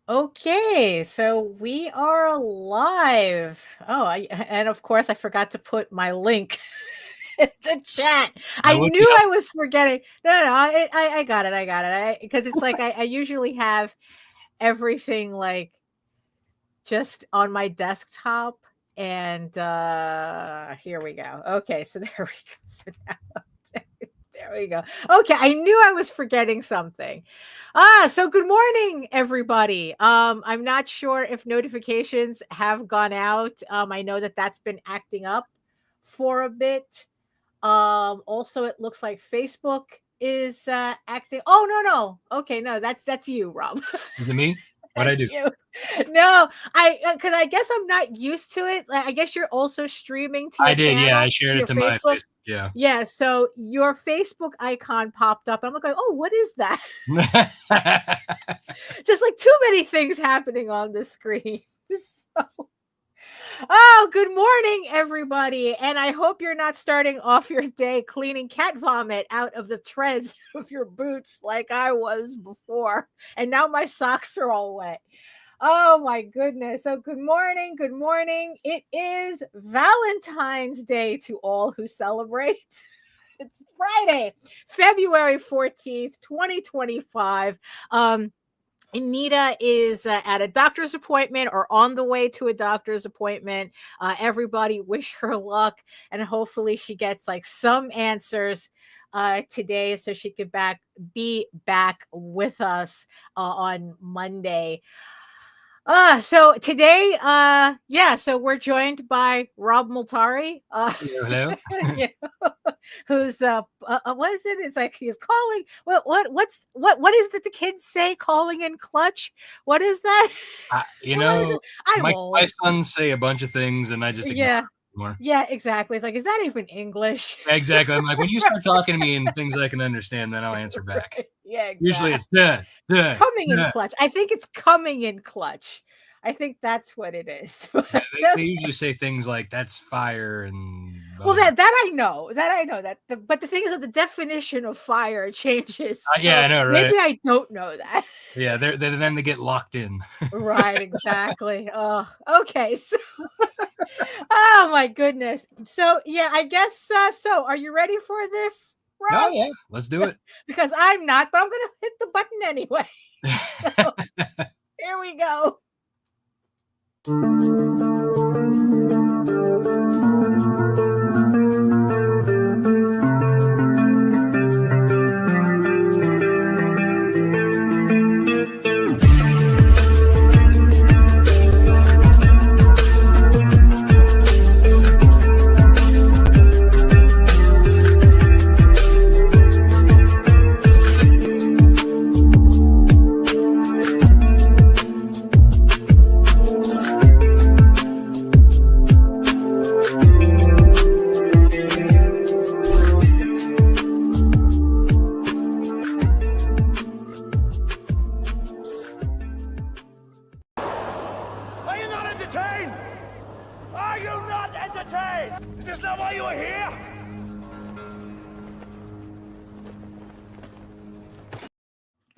Okay, so we are live. And of course I forgot to put my link in the chat. I I looked knew it up. I was forgetting. No, I got it. Because it's like I usually have everything like just on my desktop. And here we go. Okay, so there we go. So now there we go. Okay, I knew I was forgetting something. So good morning, everybody. I'm not sure if notifications have gone out. I know that that's been acting up for a bit. Also, it looks like Facebook is acting. Oh no. Okay, no, that's you, Rob. Is it me? What'd I do? You. No, because I guess I'm not used to it. Like, I guess you're also streaming to your I did, yeah. I channel, shared it your to my Facebook. Facebook. Yeah. Yeah, so your Facebook icon popped up. I'm like, oh, what is that? Just like too many things happening on the screen. So, oh, good morning, everybody. And I hope you're not starting off your day cleaning cat vomit out of the treads of your boots like I was before. And now my socks are all wet. Oh my goodness. So good morning. Good morning. It is Valentine's Day to all who celebrate. It's Friday, February 14th, 2025. Anita is at a doctor's appointment or on the way to a doctor's appointment. Everybody wish her luck, and hopefully she gets like some answers today so she could be back with us on Monday. So today, so we're joined by Rob Multari. Hello. Yeah, who's what is it? It's like he's calling. What is that the kids say? Calling in clutch. What is that? My sons say a bunch of things, and I just ignore them anymore. Yeah, exactly. It's like, is that even English? Exactly. I'm like, when you start talking to me in things I can understand, then I'll answer back. Right. Yeah, exactly. Usually it's coming in clutch. I think it's coming in clutch. I think that's what it is. Yeah, they usually say things like "that's fire" and well, that I know. But the thing is, that the definition of fire changes. So yeah, I know, right? Maybe I don't know that. Yeah, then they get locked in. Right, exactly. Oh, okay. So, oh my goodness. So yeah, I guess. So, are you ready for this, Rob? Oh yeah, let's do it. Because I'm not, but I'm gonna hit the button anyway. So, here we go.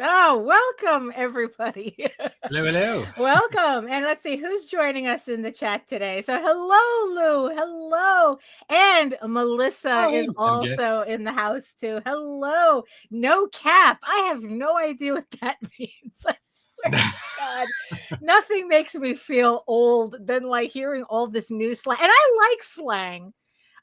Oh, welcome everybody. Hello. Welcome. And let's see who's joining us in the chat today. So hello, Lou. Hello. And Melissa is also in the house too. Hello. No cap. I have no idea what that means. I swear to God. Nothing makes me feel old than like hearing all this new slang. And I like slang.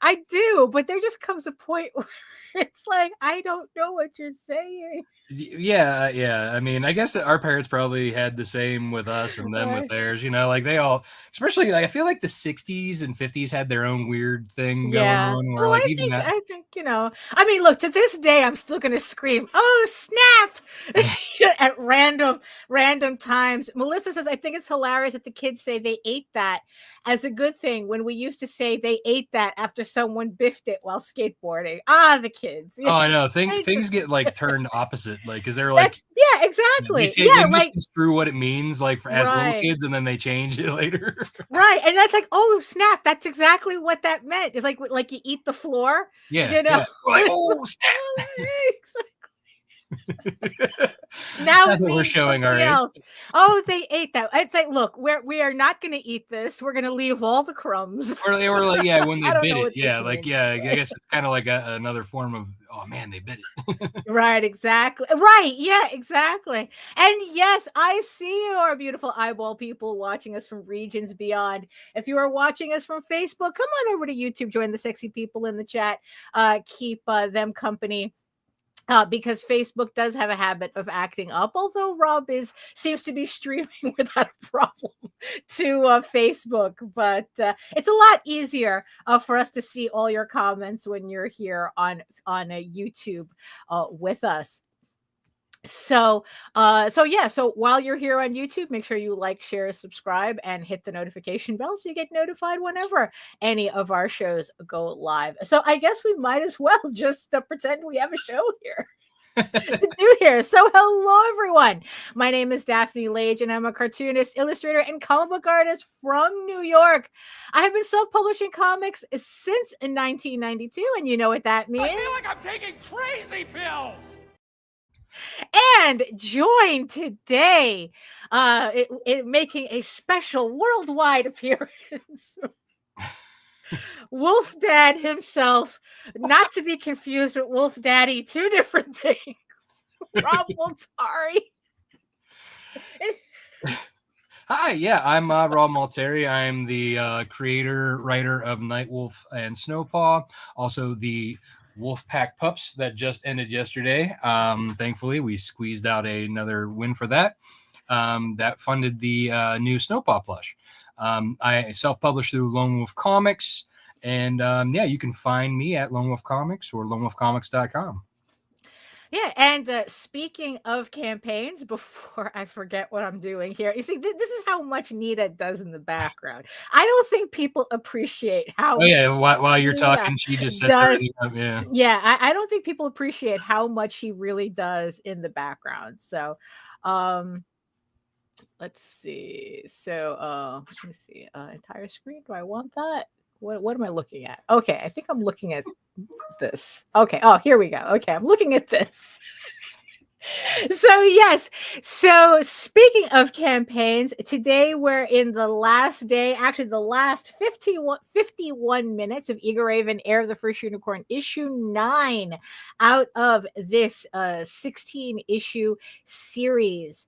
I do, but there just comes a point where it's like, I don't know what you're saying. Yeah. I mean, I guess that our parents probably had the same with us and them with theirs, like they all, especially like, I feel like the 60s and 50s had their own weird thing going on. Well, I think, I mean, look, to this day, I'm still going to scream, oh, snap, at random times. Melissa says, I think it's hilarious that the kids say they ate that as a good thing when we used to say they ate that after someone biffed it while skateboarding. The kids. Oh, I know. Things get like turned opposite, like, because they're like, yeah, exactly. They misconstrue what it means, like as little kids, and then they change it later. Right, and that's like, oh snap! That's exactly what that meant. It's like you eat the floor. Yeah, Like, oh snap! Exactly. Now That's it what we're means showing our something age. else. Oh, they ate that. It's like, look, we are not going to eat this. We're going to leave all the crumbs. Or they were like, yeah, when they I don't bit know it. what this Yeah, like, means. yeah, I guess it's kind of like another form of, oh man, they bit it. Right, exactly. Right, yeah, exactly. And yes, I see you, our beautiful eyeball people watching us from regions beyond. If you are watching us from Facebook, come on over to YouTube, join the sexy people in the chat, keep them company. Because Facebook does have a habit of acting up, although Rob seems to be streaming without a problem to Facebook. But it's a lot easier for us to see all your comments when you're here on YouTube with us. So so while you're here on YouTube, make sure you like, share, subscribe, and hit the notification bell so you get notified whenever any of our shows go live. So I guess we might as well just pretend we have a show here to do here. So hello everyone, my name is Daphne Lage and I'm a cartoonist, illustrator, and comic book artist from New York. I have been self-publishing comics since 1992, and you know what that means. I feel like I'm taking crazy pills. And joined today, making a special worldwide appearance, Wolf Dad himself, not to be confused with Wolf Daddy, two different things. Rob Multari. Hi, yeah, I'm Rob Multari. I'm the creator, writer of Nightwolf and Snowball, also the Wolfpack Pups that just ended yesterday. Thankfully, we squeezed out another win for that. That funded the new Snowball plush. I self-published through Lone Wolf Comics, and yeah, you can find me at Lone Wolf Comics or lonewolfcomics.com. Yeah, and speaking of campaigns, before I forget what I'm doing here, you see, this is how much Nita does in the background. I don't think people appreciate how. Oh yeah, while you're Nita talking, she just sets everything up. Yeah, yeah. I don't think people appreciate how much he really does in the background. So, let's see. So, let me see. Entire screen. Do I want that? What am I looking at? Okay, I think I'm looking at this. Okay. Oh, here we go. Okay, I'm looking at this. So yes, so speaking of campaigns, today we're in the last day, actually the last 51 minutes of EGORAVEN Heir of the First Unicorn issue 9 out of this 16 issue series.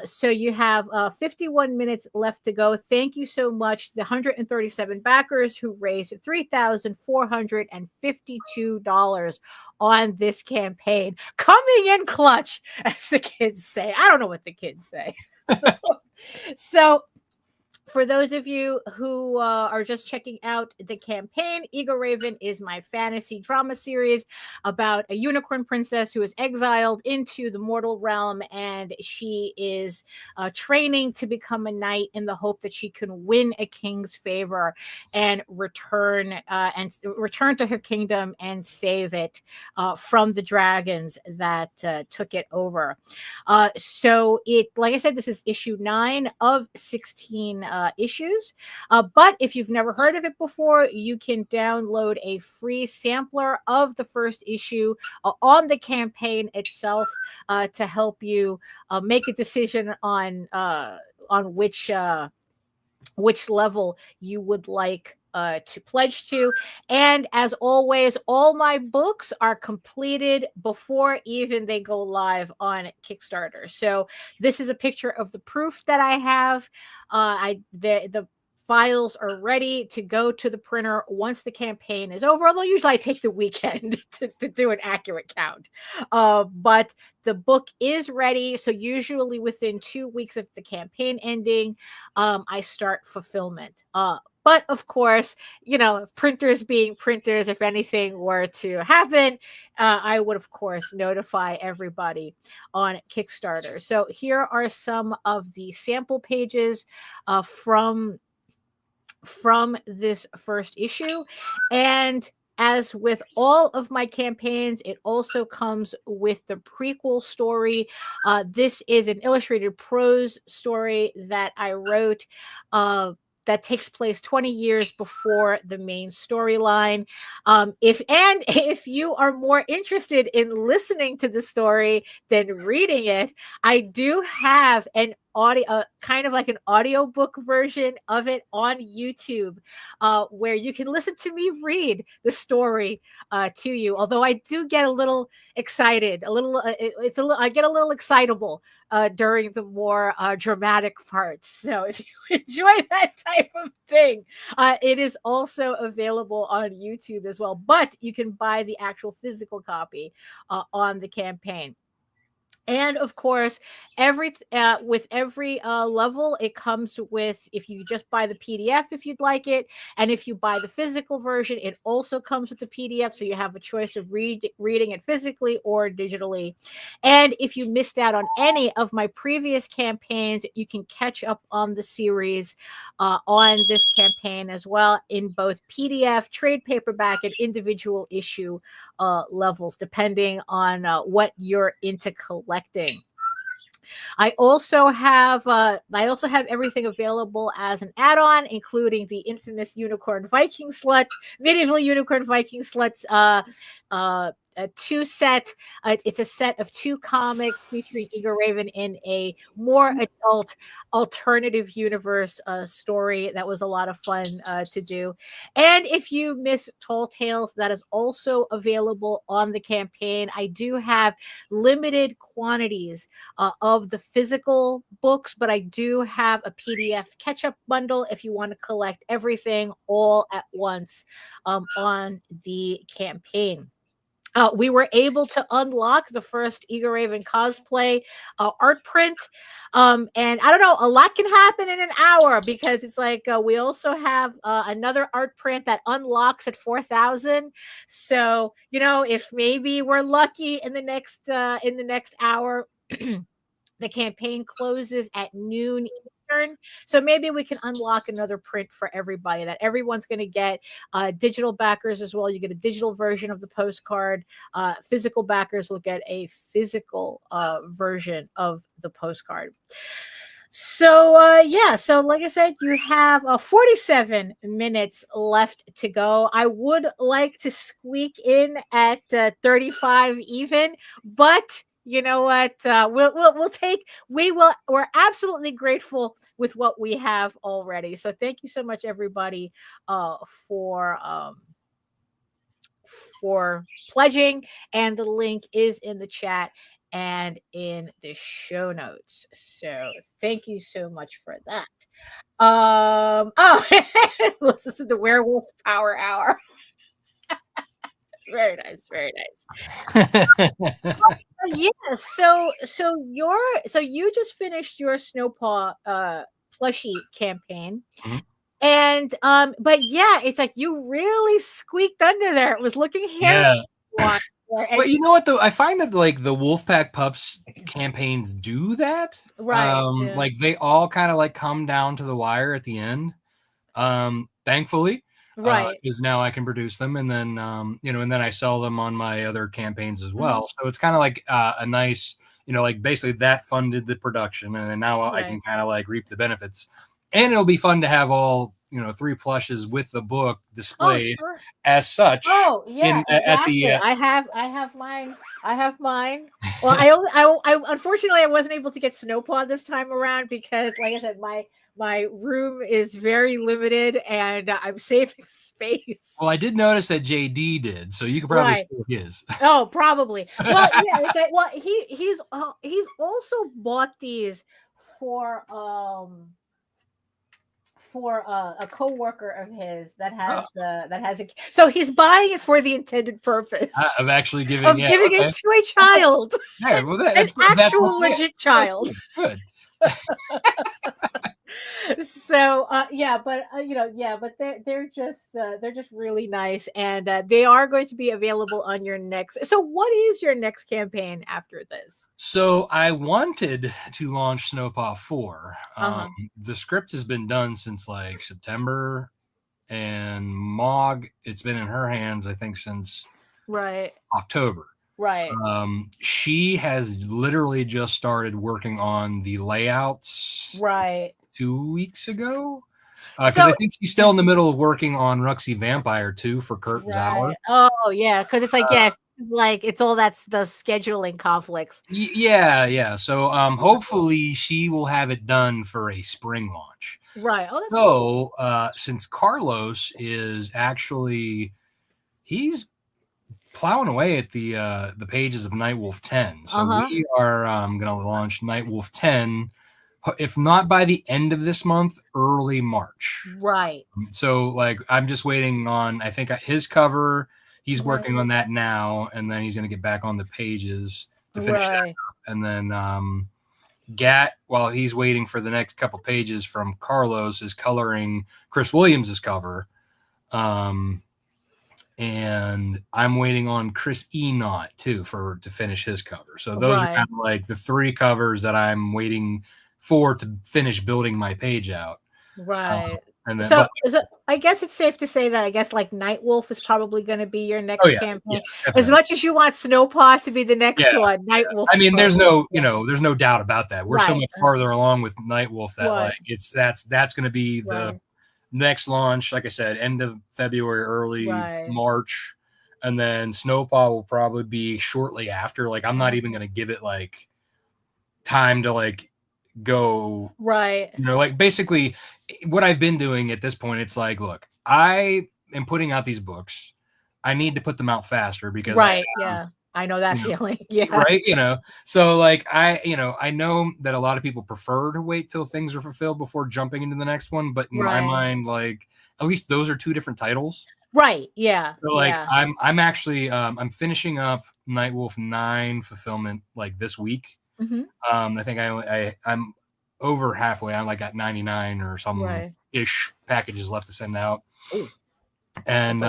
So you have 51 minutes left to go. Thank you so much, the 137 backers who raised $3,452 on this campaign, coming in clutch, as the kids say. I don't know what the kids say. So for those of you who are just checking out the campaign, EGORAVEN is my fantasy drama series about a unicorn princess who is exiled into the mortal realm, and she is training to become a knight in the hope that she can win a king's favor and return to her kingdom and save it from the dragons that took it over. So it, like I said, this is issue 9 of 16 issues. But if you've never heard of it before, you can download a free sampler of the first issue on the campaign itself to help you make a decision on which level you would like to pledge to. And as always, all my books are completed before even they go live on Kickstarter. So this is a picture of the proof that I have. The files are ready to go to the printer once the campaign is over, although usually I take the weekend to do an accurate count. But the book is ready. So usually within 2 weeks of the campaign ending, I start fulfillment. But of course, you know, printers being printers, if anything were to happen, I would, of course, notify everybody on Kickstarter. So here are some of the sample pages from this first issue. And as with all of my campaigns, it also comes with the prequel story. This is an illustrated prose story that I wrote that takes place 20 years before the main storyline. If you are more interested in listening to the story than reading it, I do have an audio, kind of like an audiobook version of it on YouTube, where you can listen to me read the story to you. Although I do get a little excited, I get a little excitable during the more dramatic parts. So if you enjoy that type of thing, it is also available on YouTube as well. But you can buy the actual physical copy on the campaign. And of course, with every level, it comes with, if you just buy the PDF, if you'd like it, and if you buy the physical version, it also comes with the PDF, so you have a choice of reading it physically or digitally. And if you missed out on any of my previous campaigns, you can catch up on the series on this campaign as well, in both PDF, trade paperback, and individual issue levels, depending on what you're into collecting. I also have everything available as an add-on, including the infamous Unicorn Viking Slut, Medieval Unicorn Viking Sluts a two set. It's a set of 2 comics featuring EGORAVEN in a more adult alternative universe story that was a lot of fun to do. And if you miss Tall Tales, that is also available on the campaign. I do have limited quantities of the physical books, but I do have a PDF catch-up bundle if you want to collect everything all at once on the campaign. We were able to unlock the first EGORAVEN cosplay art print. And I don't know, a lot can happen in an hour, because it's like we also have another art print that unlocks at 4,000. So, if maybe we're lucky in the next hour, the campaign closes at noon Eastern. So maybe we can unlock another print for everybody, that everyone's going to get. Digital backers as well, you get a digital version of the postcard. Physical backers will get a physical version of the postcard. So so like I said, you have 47 minutes left to go. I would like to squeak in at 35 even, but you know what? We're absolutely grateful with what we have already. So thank you so much, everybody, for pledging, and the link is in the chat and in the show notes. So thank you so much for that. This is the Werewolf Power Hour. Very nice, very nice. Yeah, so you just finished your Snowpaw plushie campaign. Mm-hmm. And but yeah, it's like you really squeaked under there. It was looking hairy. Yeah. But you know what though? I find that like the Wolfpack Pups campaigns do that. Right. Like they all kind of like come down to the wire at the end. Thankfully. Right. Because now I can produce them, and then and then I sell them on my other campaigns as well. So it's kind of like a nice, like basically that funded the production, and then now I can kind of like reap the benefits. And it'll be fun to have all 3 plushes with the book displayed as such. Oh yeah, exactly. I have mine. Well, I unfortunately I wasn't able to get Snowpaw this time around, because, like I said, my room is very limited, and I'm saving space. Well, I did notice that JD did, so you could probably steal his. Oh, probably. Well, yeah. Well, he's also bought these for a coworker of his that has a. So he's buying it for the intended purpose of actually giving it to a child. Yeah, well, an actual legit child. Good. So but they're just really nice, and they are going to be available on your next. So what is your next campaign after this? So I wanted to launch Snowpaw 4. The script has been done since like September, and Mog, it's been in her hands I think since October. Right. She has literally just started working on the layouts 2 weeks ago. Because So I think she's still in the middle of working on Ruxy Vampire 2 for Kurt Zauer. Oh yeah, because it's like like it's all that's the scheduling conflicts. Yeah. So hopefully she will have it done for a spring launch. Right. Oh, that's so since Carlos is actually he's plowing away at the pages of Nightwolf 10. So we are going to launch Nightwolf 10, if not by the end of this month, early March. Right. So like I'm just waiting on, I think, his cover. He's working on that now, and then he's going to get back on the pages to finish that up. And then Gat, while he's waiting for the next couple pages from Carlos, is coloring Chris Williams's cover. And I'm waiting on Chris Enott too to finish his cover. So those are kind of like the three covers that I'm waiting for to finish building my page out. Right. And then, so I guess it's safe to say that I guess like Nightwolf is probably going to be your next campaign. As much as you want Snowpaw to be the next one, Nightwolf. I mean, there's no, there's no doubt about that. We're so much farther along with Nightwolf that like that's going to be the next launch. Like I said, end of February, early March, and then Snowpaw will probably be shortly after. Like I'm not even going to give it like time to like go like basically what I've been doing at this point. It's like, look, I am putting out these books. I need to put them out faster because I know that feeling. So like I know that a lot of people prefer to wait till things are fulfilled before jumping into the next one, but in my mind, like at least those are two different titles. So like I'm actually I'm finishing up Nightwolf 9 fulfillment like this week. I think I'm over halfway. I'm like at 99 or some ish packages left to send out. Ooh, and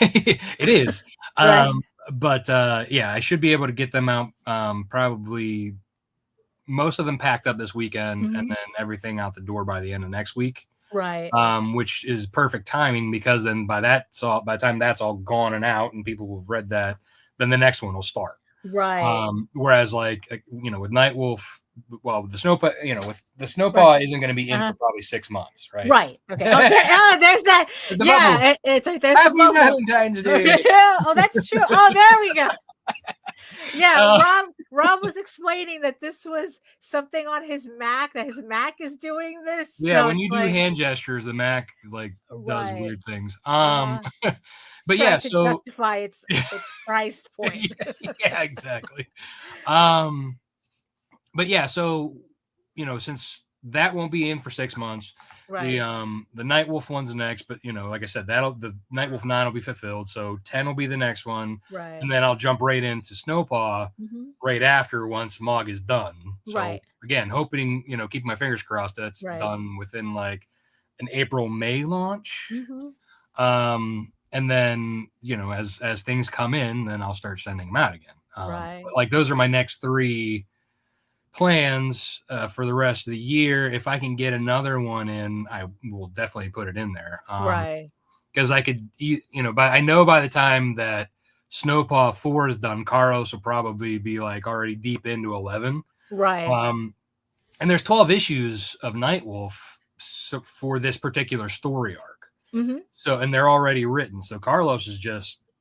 it is. But I should be able to get them out probably most of them packed up this weekend and then everything out the door by the end of next week. Which is perfect timing because then by the time that's all gone and out and people will have read that, then the next one will start. Whereas like with Nightwolf, well, with the Snowpaw, with the Snowpaw isn't going to be in for probably 6 months, right? Okay. There's that. It's like there's Happy Valentine's Day. Oh, that's true. Oh, there we go. Rob was explaining that this was something on his Mac, that his Mac is doing this. Yeah, so when you do hand gestures, the Mac like does weird things. But to justify its price point. Exactly. But so since that won't be in for 6 months, the Nightwolf one's next. But like I said, the Nightwolf 9 will be fulfilled, so 10 will be the next one, and then I'll jump right into Snowpaw right after once Mog is done. So again, hoping keeping my fingers crossed that's done within like an April-May launch. And then as things come in, then I'll start sending them out again. Like those are my next 3 plans for the rest of the year. If I can get another one in, I will definitely put it in there. Because I could, but I know by the time that Snowpaw 4 is done, Carlos will probably be like already deep into 11. And there's 12 issues of Nightwolf for this particular story arc. So, and they're already written. So Carlos is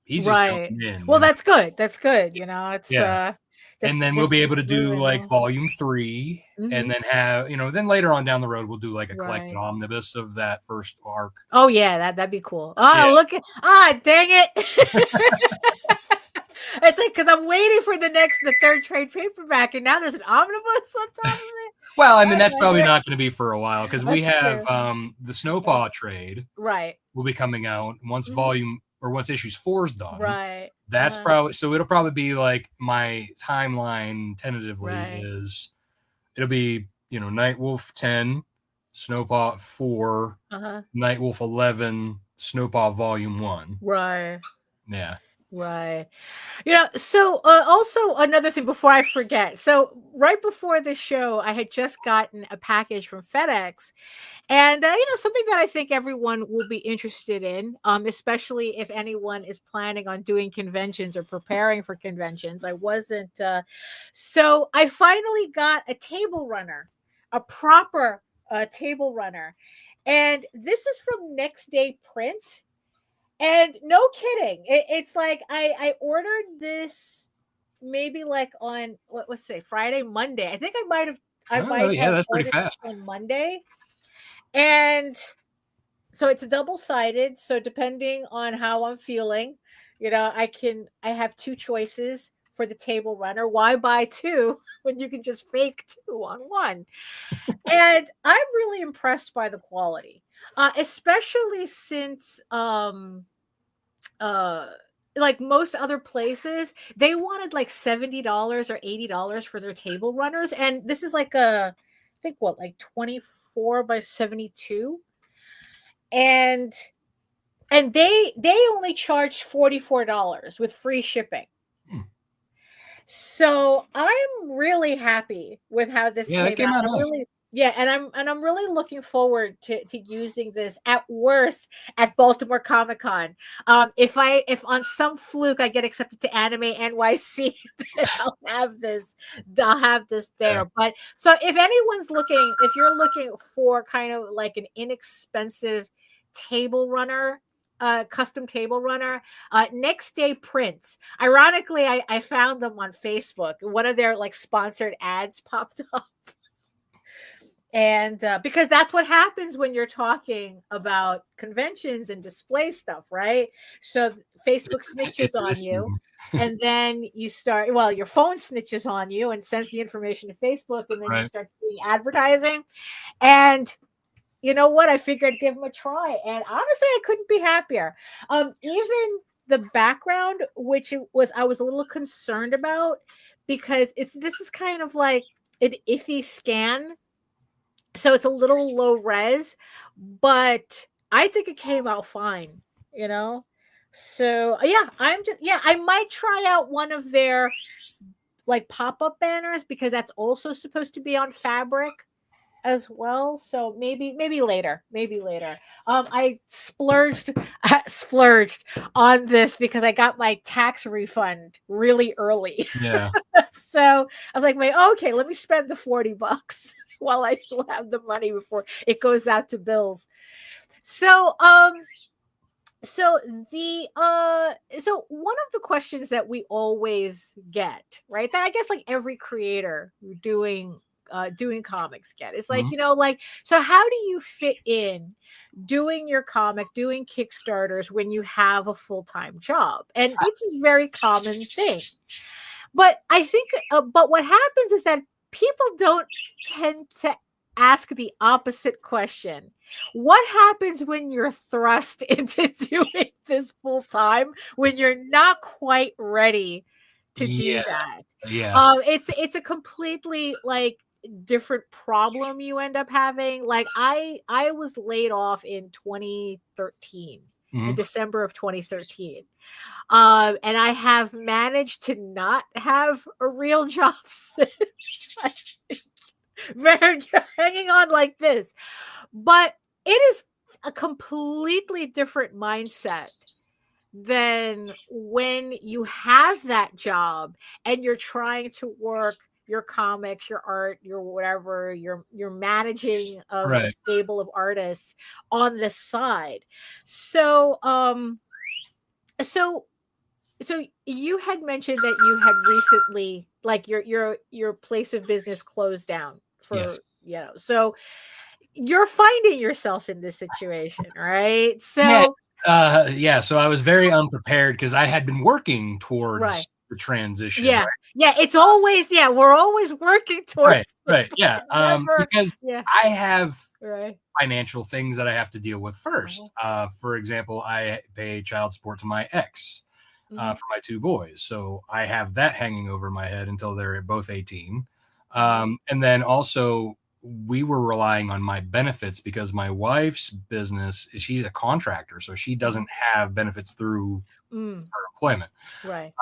he's just jumping in. Well, that's good. That's good. It's and then we'll be able to do like volume 3 and then have, then later on down the road, we'll do like a collected omnibus of that first arc. Oh yeah. That'd be cool. Oh, look at, dang it. It's like, cause I'm waiting for the third trade paperback and now there's an omnibus on top of it. Well, I mean, that's probably not going to be for a while because we have the Snowpaw trade will be coming out once once issues 4 is done. That's probably, so it'll probably be like my timeline tentatively is it'll be, Nightwolf 10, Snowpaw 4, Nightwolf 11, Snowpaw volume 1. Yeah. So also another thing before I forget. So right before the show, I had just gotten a package from FedEx and, something that I think everyone will be interested in, especially if anyone is planning on doing conventions or preparing for conventions. I wasn't. So I finally got a table runner, a proper table runner. And this is from Next Day Print. And no kidding, it's like I ordered this maybe like on what's today, Friday, Monday. I think I might have that's pretty ordered fast on Monday. And so it's double-sided. So depending on how I'm feeling, I have two choices for the table runner. Why buy two when you can just fake two on one? And I'm really impressed by the quality, especially since like most other places, they wanted like $70 or $80 for their table runners, and this is like I think like 24 by 72, and they only charged $44 with free shipping. So I'm really happy with how this came out. Nice. I'm really looking forward to using this at worst at Baltimore Comic-Con. If on some fluke I get accepted to Anime NYC, I'll have this there. Yeah. But so if you're looking for kind of like an inexpensive table runner, custom table runner, Next Day Prints. Ironically, I found them on Facebook. One of their like sponsored ads popped up. And because that's what happens when you're talking about conventions and display stuff, right? So Facebook snitches on you, and then you start, your phone snitches on you and sends the information to Facebook, and then you start seeing advertising. And you know what? I figured I'd give them a try. And honestly, I couldn't be happier. Even the background, which I was a little concerned about, because this is kind of like an iffy scan. So it's a little low res, but I think it came out fine, So I might try out one of their like pop-up banners, because that's also supposed to be on fabric as well. So maybe later. I splurged on this because I got my tax refund really early. Yeah. So I was like, okay, let me spend the $40 while I still have the money before it goes out to bills. So so one of the questions that we always get, right, that I guess like every creator doing comics get, it's like, so how do you fit in doing your comic, doing Kickstarters when you have a full-time job? And it's a very common thing. But I think but what happens is that people don't tend to ask the opposite question. What happens when you're thrust into doing this full time, when you're not quite ready to do that? Yeah. It's a completely like different problem you end up having. Like I was laid off in 2013. In December of 2013. And I have managed to not have a real job since. Very hanging on like this. But it is a completely different mindset than when you have that job and you're trying to work your comics, your art, your whatever, you're managing a stable of artists on the side. So so you had mentioned that you had recently, like your place of business closed down for so you're finding yourself in this situation, right? So so I was very unprepared because I had been working towards the transition. It's always we're always working towards because I have financial things that I have to deal with first. For example, I pay child support to my ex for my two boys, so I have that hanging over my head until they're both 18. And then also we were relying on my benefits because my wife's business, she's a contractor, so she doesn't have benefits through her employment. Right.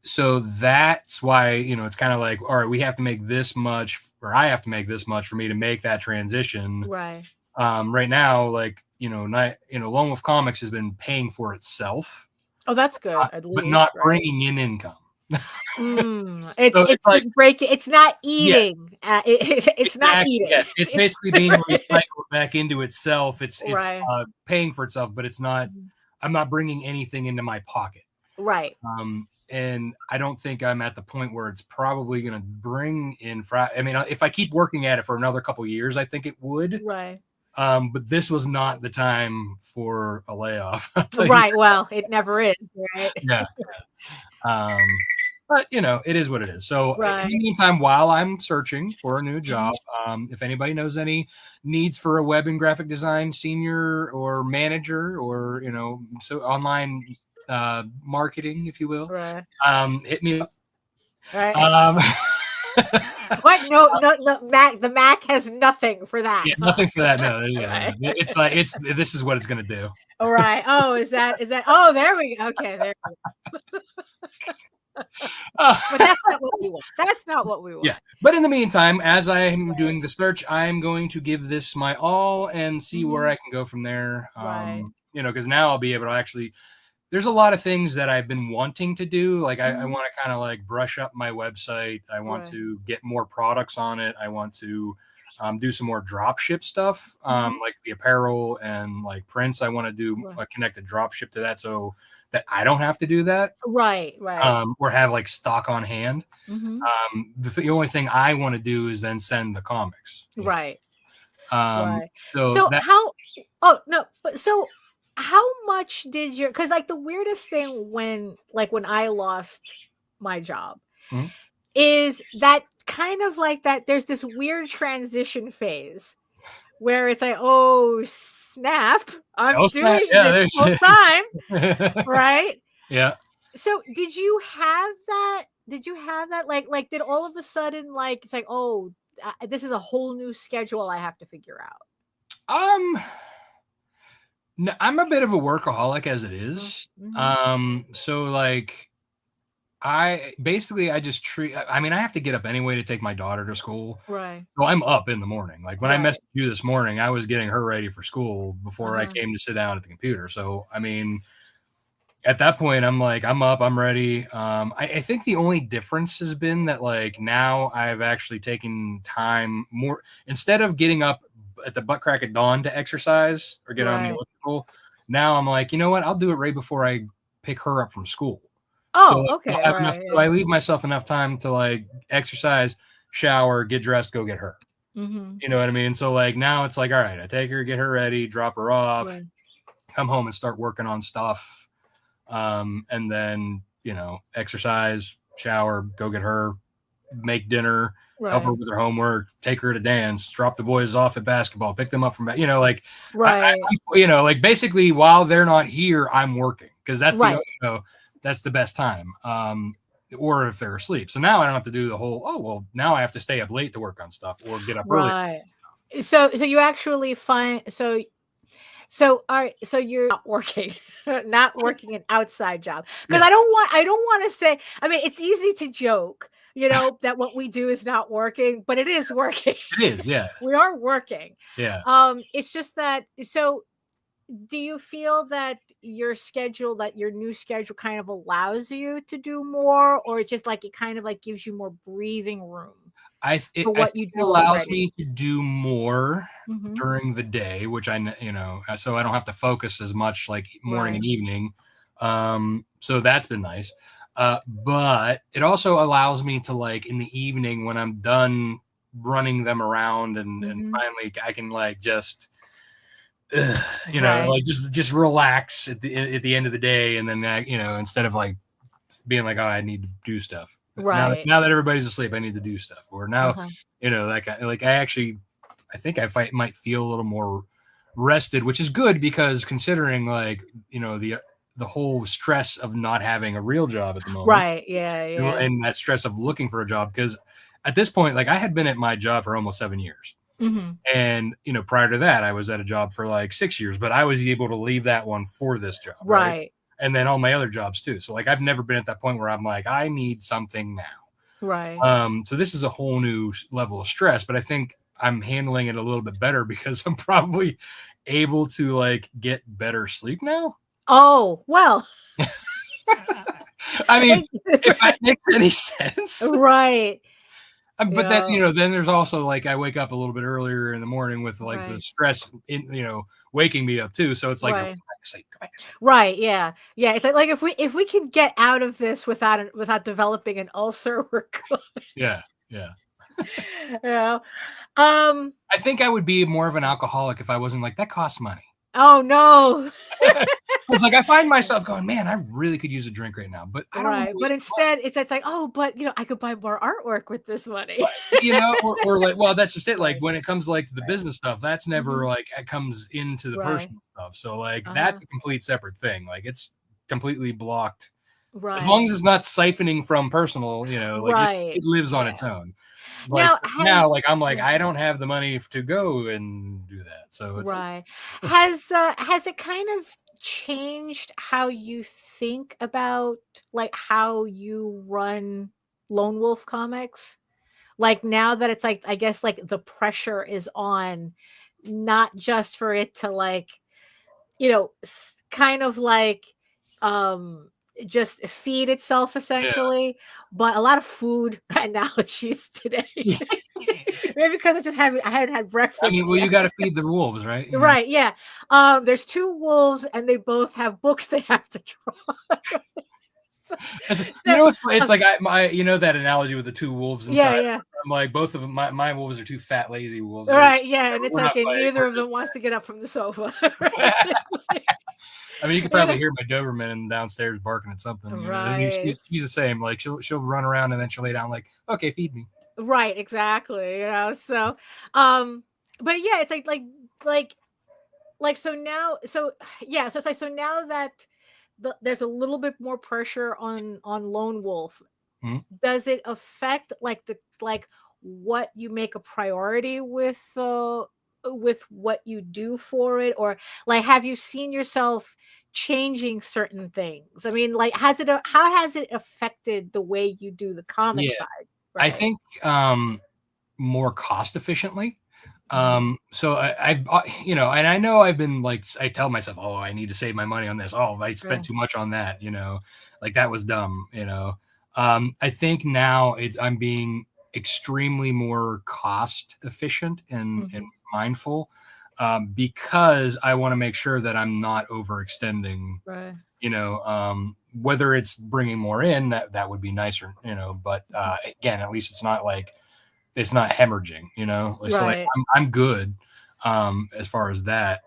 So that's why, it's kind of like, all right, we have to make this much, or I have to make this much for me to make that transition. Right. Right now, like, Lone Wolf Comics has been paying for itself. Oh, that's good. At least, but not bringing in income. It's So it's like, just breaking. It's not yeah, eating. It's not exactly, eating. yeah. It's basically being recycled back into itself. It's Right. paying for itself, but it's not. Mhm. I'm not bringing anything into my pocket. Right. And I don't think I'm at the point where it's probably going to bring in. I mean, if I keep working at it for another couple years, I think it would. Right. But this was not the time for a layoff. I'll tell you Right. Well, it never is. Right. that. Yeah. But it is what it is. So in Right. the meantime, while I'm searching for a new job, if anybody knows any needs for a web and graphic design senior or manager, or so online marketing, if you will, Right. hit me up. Right. What? No. Mac. The Mac has nothing for that. Yeah, nothing for that. No, Right. it's like this is what it's gonna do. All right. Oh, is that? Oh, there we go. Okay, there we go. But that's not what we want. That's not what we want. Yeah. But in the meantime, as I'm doing the search, I'm going to give this my all and see where I can go from there. Right. Because now I'll be able to actually. There's a lot of things that I've been wanting to do. Like I want to kind of like brush up my website. I want to get more products on it. I want to do some more drop ship stuff, like the apparel and like prints. I want to do a connected drop ship to that, so that I don't have to do that. Right. Or have like stock on hand. The only thing I want to do is then send the comics. Right. Right. So how? Oh no. But so how much did your? Because like the weirdest thing when I lost my job is that kind of like that. There's this weird transition phase where it's like, oh snap, I'm doing this full time, right? Yeah. So did you have that? Like did all of a sudden it's like, oh, this is a whole new schedule I have to figure out? No, I'm a bit of a workaholic as it is. So like I just treat, I mean, I have to get up anyway to take my daughter to school. Right. So I'm up in the morning. Like when I messaged you this morning, I was getting her ready for school before I came to sit down at the computer. So, I mean, at that point, I'm like, I'm up, I'm ready. I think the only difference has been that like now I've actually taken time more, instead of getting up at the butt crack of dawn to exercise or get on the elliptical. Now I'm like, you know what? I'll do it right before I pick her up from school. Oh, so okay. So I leave myself enough time to like exercise, shower, get dressed, go get her. You know what I mean? So like now it's like, all right, I take her, get her ready, drop her off, come home and start working on stuff. And then, exercise, shower, go get her, make dinner, help her with her homework, take her to dance, drop the boys off at basketball, pick them up from, like basically while they're not here, I'm working because that's that's the best time. Or if they're asleep. So now I don't have to do the whole, now I have to stay up late to work on stuff or get up early. So you actually find, so you're not working an outside job. Because I don't want to say, I mean, it's easy to joke, that what we do is not working, but it is working. It is, yeah. We are working. Yeah. It's just that, so do you feel that your new schedule kind of allows you to do more, or it's just like it kind of like gives you more breathing room? It allows me to do more during the day, which so I don't have to focus as much like morning and evening. So that's been nice. But it also allows me to like in the evening when I'm done running them around and finally I can like just, like just relax at the end of the day. And then, instead of like being like, oh, I need to do stuff. Now that everybody's asleep, I need to do stuff. Or now, I think I might feel a little more rested, which is good because considering like, the whole stress of not having a real job at the moment. Right. Yeah. And that stress of looking for a job. Because at this point, like I had been at my job for almost 7 years. And, prior to that, I was at a job for like 6 years, but I was able to leave that one for this job. Right. And then all my other jobs too. So like, I've never been at that point where I'm like, I need something now. Right. So this is a whole new level of stress, but I think I'm handling it a little bit better because I'm probably able to like get better sleep now. Oh, well, I mean, if that makes any sense. Right. But then, then there's also like I wake up a little bit earlier in the morning with like the stress in, waking me up too. So it's like, go back. Right. Yeah. Yeah. It's like if we can get out of this without developing an ulcer, we're good. Yeah. Yeah. I think I would be more of an alcoholic if I wasn't like, that costs money. Oh no. It's like I find myself going, man, I really could use a drink right now, but I don't. Right, but instead, it's like, oh, but I could buy more artwork with this money. Or like, well, that's just it. Like when it comes to like the business stuff, that's never like it comes into the personal stuff. So like that's a complete separate thing. Like it's completely blocked. Right. As long as it's not siphoning from personal, like it lives on its own. Like now, like I'm like I don't have the money to go and do that. So it's right. Has it kind of changed how you think about like how you run Lone Wolf Comics? Like now that it's like I guess like the pressure is on not just for it to like kind of like just feed itself essentially, but a lot of food analogies today. Maybe because I hadn't had breakfast. I mean, well, you got to feed the wolves, right? Right. Yeah. There's two wolves, and they both have books they have to draw. It's like that analogy with the two wolves inside. Yeah. I'm like both of them. My wolves are two fat, lazy wolves. Right. Yeah, and it's like neither of them wants to get up from the sofa. I mean, you can probably hear my Doberman downstairs barking at something. Right. I mean, she's the same. Like she'll run around and then she'll lay down. Like, okay, feed me. Right. Exactly. So, but yeah, it's like so now. So yeah. So it's like so now that there's a little bit more pressure on Lone Wolf. Mm-hmm. Does it affect like what you make a priority with what you do for it, or like have you seen yourself changing certain things? I mean, like how has it affected the way you do the comic side? Right? I think more cost efficiently. So I and I know I've been like I tell myself, oh, I need to save my money on this. Oh, I spent too much on that. Like that was dumb. I think now I'm being extremely more cost efficient and mindful because I want to make sure that I'm not overextending. Right. Whether it's bringing more in, that would be nicer. But again, at least it's not like. It's not hemorrhaging, right. So like I'm good as far as that,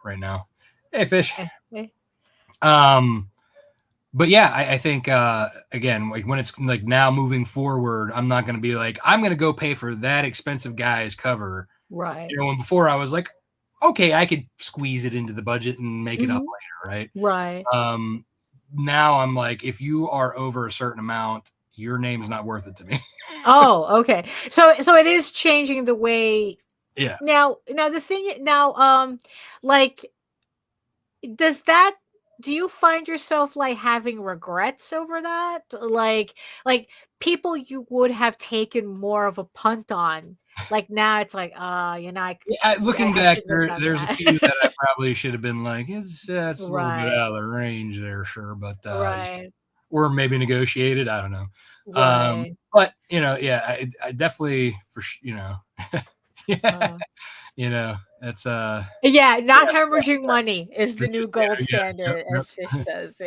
right now. Hey, fish. Okay. But yeah, I think again, like when it's like now moving forward, I'm not going to be like I'm going to go pay for that expensive guy's cover, right? When before I was like, okay, I could squeeze it into the budget and make it up later, right? Right. Now I'm like, if you are over a certain amount, your name's not worth it to me. Oh, okay. So it is changing the way. Yeah. Now the thing like, do you find yourself like having regrets over that? Like people you would have taken more of a punt on. Like now it's like, looking back, there's a few that I probably should have been like, it's a little bit out of the range there, sure, but or maybe negotiated. I don't know. Right. But I definitely it's not hemorrhaging money is the new gold standard, as Fish says.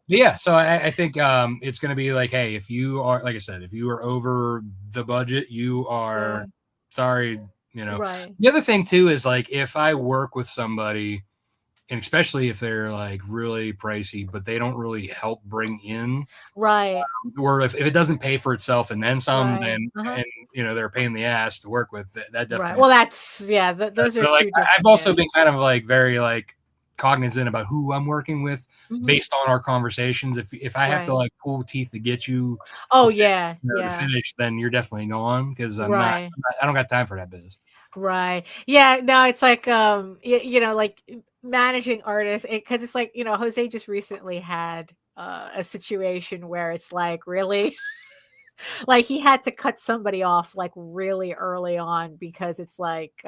Yeah. So I think it's going to be like, hey, if you are, like I said, if you are over the budget, you are sorry. Right. The other thing too is like if I work with somebody. And especially if they're like really pricey, but they don't really help bring in, right? Or if it doesn't pay for itself and then some, then and they're a pain in the ass to work with. That definitely. Right. Well, that's those are like, two. I've also been kind of like very like cognizant about who I'm working with based on our conversations. If I have to like pull teeth to get you, to finish, then you're definitely going because I don't got time for that business. Right. Yeah. No, it's like like managing artists because it's like Jose just recently had a situation where it's like really like he had to cut somebody off like really early on because it's like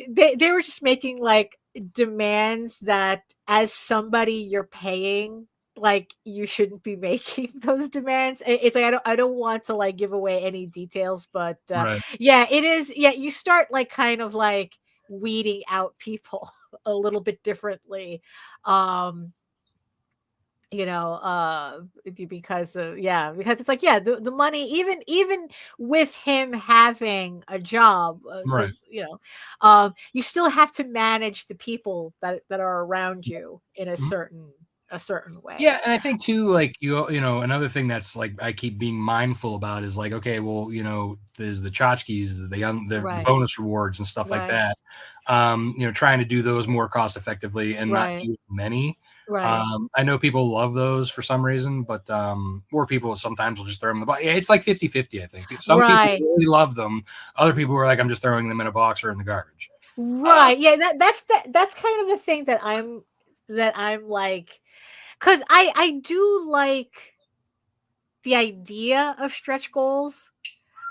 they were just making like demands that as somebody you're paying like you shouldn't be making those demands. It's like I don't want to like give away any details, but Right. yeah, it is. Yeah, you start like kind of like weeding out people a little bit differently. Um, because because it's like, yeah, the money, even with him having a job, Right. because you still have to manage the people that are around you in a Mhm. certain way. Yeah, and I think too, like another thing that's like I keep being mindful about is like, okay, well, there's the tchotchkes, the Right, bonus rewards and stuff like right, that. Trying to do those more cost effectively and not right, do many. right. I know people love those for some reason, but more people sometimes will just throw them in the box. Yeah, it's like 50-50, I think. If some people Right. really love them, other people are like, I'm just throwing them in a box or in the garbage. Right. Yeah, that's kind of the thing that I'm like, because I do like the idea of stretch goals.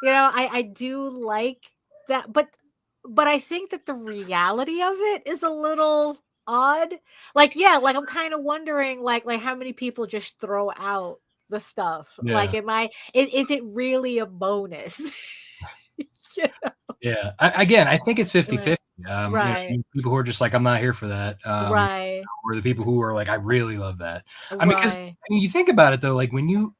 I do like that, but I think that the reality of it is a little odd. Like, yeah, like I'm kind of wondering like how many people just throw out the stuff. Like, Yeah. is it really a bonus? Yeah. Yeah. I think it's 50 Right. 50. Right. People who are just like, I'm not here for that. Right. Or the people who are like, I really love that. I mean, because Right. you think about it though, like when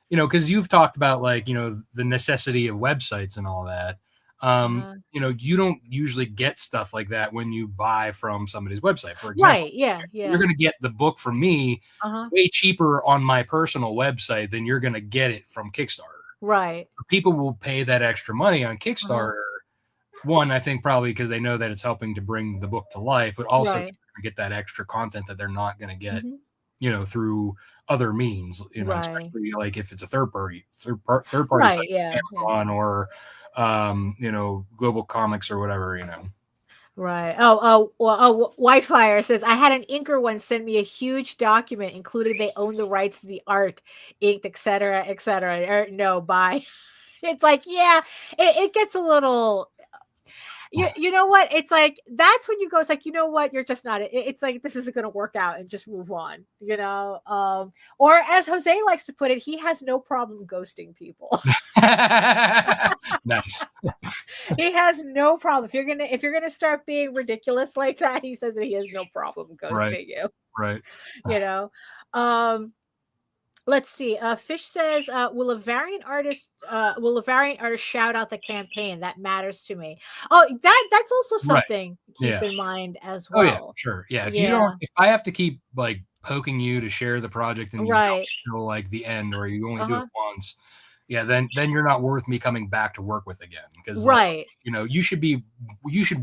because you've talked about like, the necessity of websites and all that. Uh-huh. You don't usually get stuff like that when you buy from somebody's website. For example, Right. Yeah. you're Yeah. going to get the book from me Uh-huh. way cheaper on my personal website than you're going to get it from Kickstarter. Right. People will pay that extra money on Uh-huh. Kickstarter. One, I think probably because they know that it's helping to bring the book to life, but also Right. get that extra content that they're not going to get, Mhm. through other means, Right. especially like if it's a third party site, Right. Yeah. Yeah. Amazon or, Global Comics or whatever. Right. Whitefire says, I had an inker once send me a huge document, included they own the rights to the art, inked, etc., etc. No, bye. It's like, yeah, it gets a little. You know what? It's like that's when you go. It's like, you know what? You're just not. It's like this isn't going to work out, and just move on. Or as Jose likes to put it, he has no problem ghosting people. Nice. He has no problem. If you're gonna start being ridiculous like that, he says that he has no problem Right. ghosting you. Right. You know. Um, let's see. Fish says, will a variant artist shout out the campaign? That matters to me. Oh, that's also Right. something to keep Yeah. in mind as Oh yeah, well. sure. Yeah. Yeah. If I have to keep like poking you to share the project and you don't Right. till like the end or you only do it Uh-huh. once, yeah, then you're not worth me coming back to work with again. Because Right. you should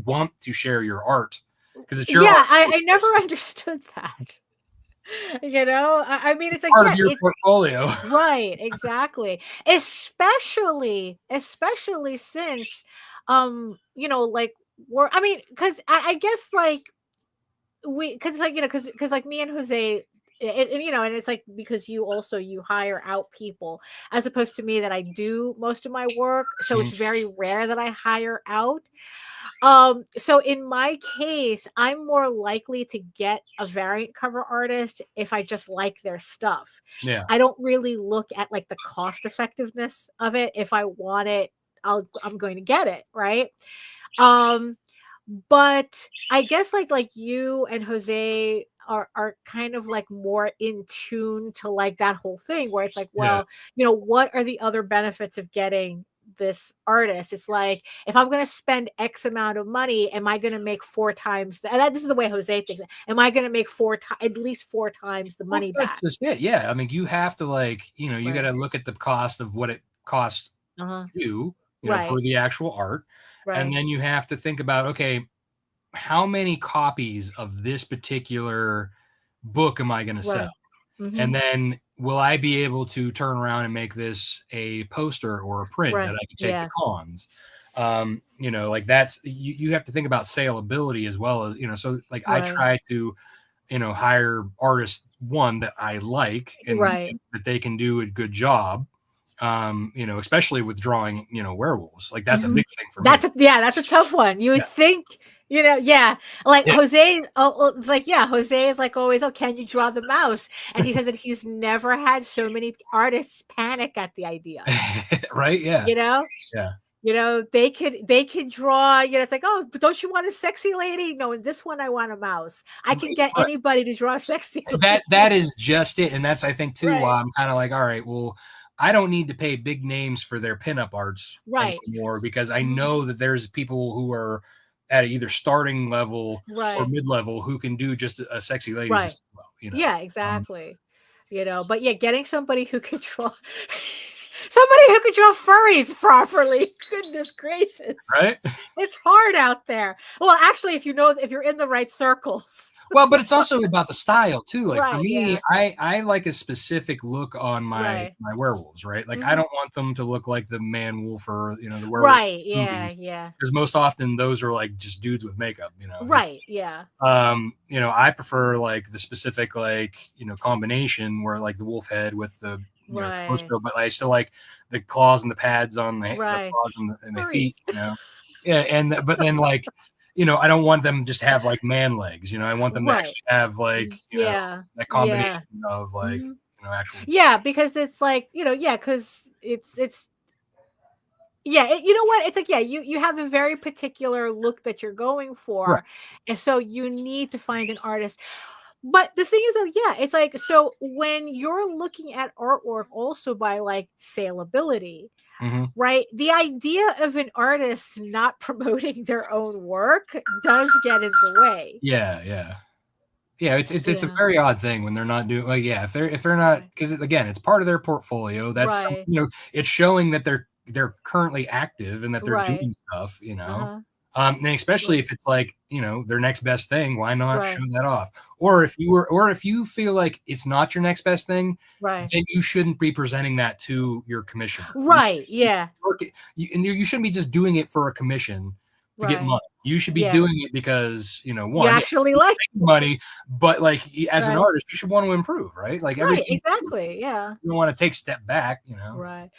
want to share your art because it's your Yeah, art. I never understood that. I mean, it's like, Part of yeah, your portfolio. right, exactly. Especially since, like I mean, because I guess like because like because like me and Jose, and it's like because you hire out people as opposed to me that I do most of my work, so it's very rare that I hire out. So in my case, I'm more likely to get a variant cover artist if I just like their stuff. Yeah. I don't really look at like the cost effectiveness of it. If I want it, I'm going to get it, right? But I guess like you and Jose are kind of like more in tune to like that whole thing where it's like, Yeah. well, what are the other benefits of getting this artist? It's like, if I'm going to spend X amount of money, am I going to make 4 times this is the way Jose thinks. Am I going to make at least 4 times the Well, money that's back? just it. Yeah. I mean, you have to like, you got Right. to look at the cost of what it costs Uh-huh. you, Right. for the actual art. And Right. then you have to think about, okay, how many copies of this particular book am I going to sell? Right. Mhm. And then will I be able to turn around and make this a poster or a print Right. that I can take Yeah. to cons? Like that's you have to think about saleability as well as, so like I Right. try to, hire artists, one that I like and Right. that they can do a good job. Especially with drawing, werewolves. Like that's a Mhm. big thing for me. That's a tough one. You would Yeah. think You know, yeah. Like Yeah. Jose's, it's like, yeah, Jose is like always, oh, can you draw the mouse? And he says that he's never had so many artists panic at the idea. Right? Yeah. You know? Yeah. You know, they could draw, you know, it's like, oh, but don't you want a sexy lady? No, in this one I want a mouse. I can get But anybody to draw a sexy lady. that is just it. And that's, I think, too, why Right. I'm kind of like, all right, well, I don't need to pay big names for their pinup arts Right. anymore, because I Mhm. know that there's people who are at either starting level or Right. mid-level who can do just a sexy lady Right. just as well, you know. Yeah, exactly. You know, but yeah, getting somebody who could draw somebody who could draw furries properly. Goodness gracious. Right? It's hard out there. Well, actually, if you're in the right circles. Well, but it's also about the style too. Like for Right, me, yeah. I like a specific look on my Right. werewolves, right? Like I Mhm. don't want them to look like the man wolf or the werewolf Right, yeah, movies, yeah. because most often those are like just dudes with makeup, Right, yeah. I prefer like the specific combination where like the wolf head with the Right. torso, but I still like the claws and the pads on the Right. claws and the Furries. feet, Yeah, and but then like I don't want them just to have like man legs, I want them to Right. actually have like Yeah. that combination Yeah. of like Mhm. actual. Yeah, because it's like, yeah, because it's yeah, you know what? It's like, yeah, you have a very particular look that you're going Right. for, and so you need to find an artist. But the thing is, though, yeah, it's like, so when you're looking at artwork also by like saleability, Mhm. right? The idea of an artist not promoting their own work does get in the way. Yeah. It's a Yeah. very odd thing when they're not doing, like, yeah, if they're not, Right. because again, it's part of their portfolio. That's something, Right. it's showing that they're currently active and that they're Right. doing stuff, Uh-huh. and especially if it's like their next best thing, why not Right. show that off? Or if you feel like it's not your next best thing, Right. then you shouldn't be presenting that to your commissioner. Right. Yeah. You shouldn't be just doing it for a commission to get Right. money. You should be Yeah. doing it because You one, actually like money, but like as an Right. artist, you should want to improve, right? Like Right, everything, exactly. Yeah. you don't want to take a step back, Right.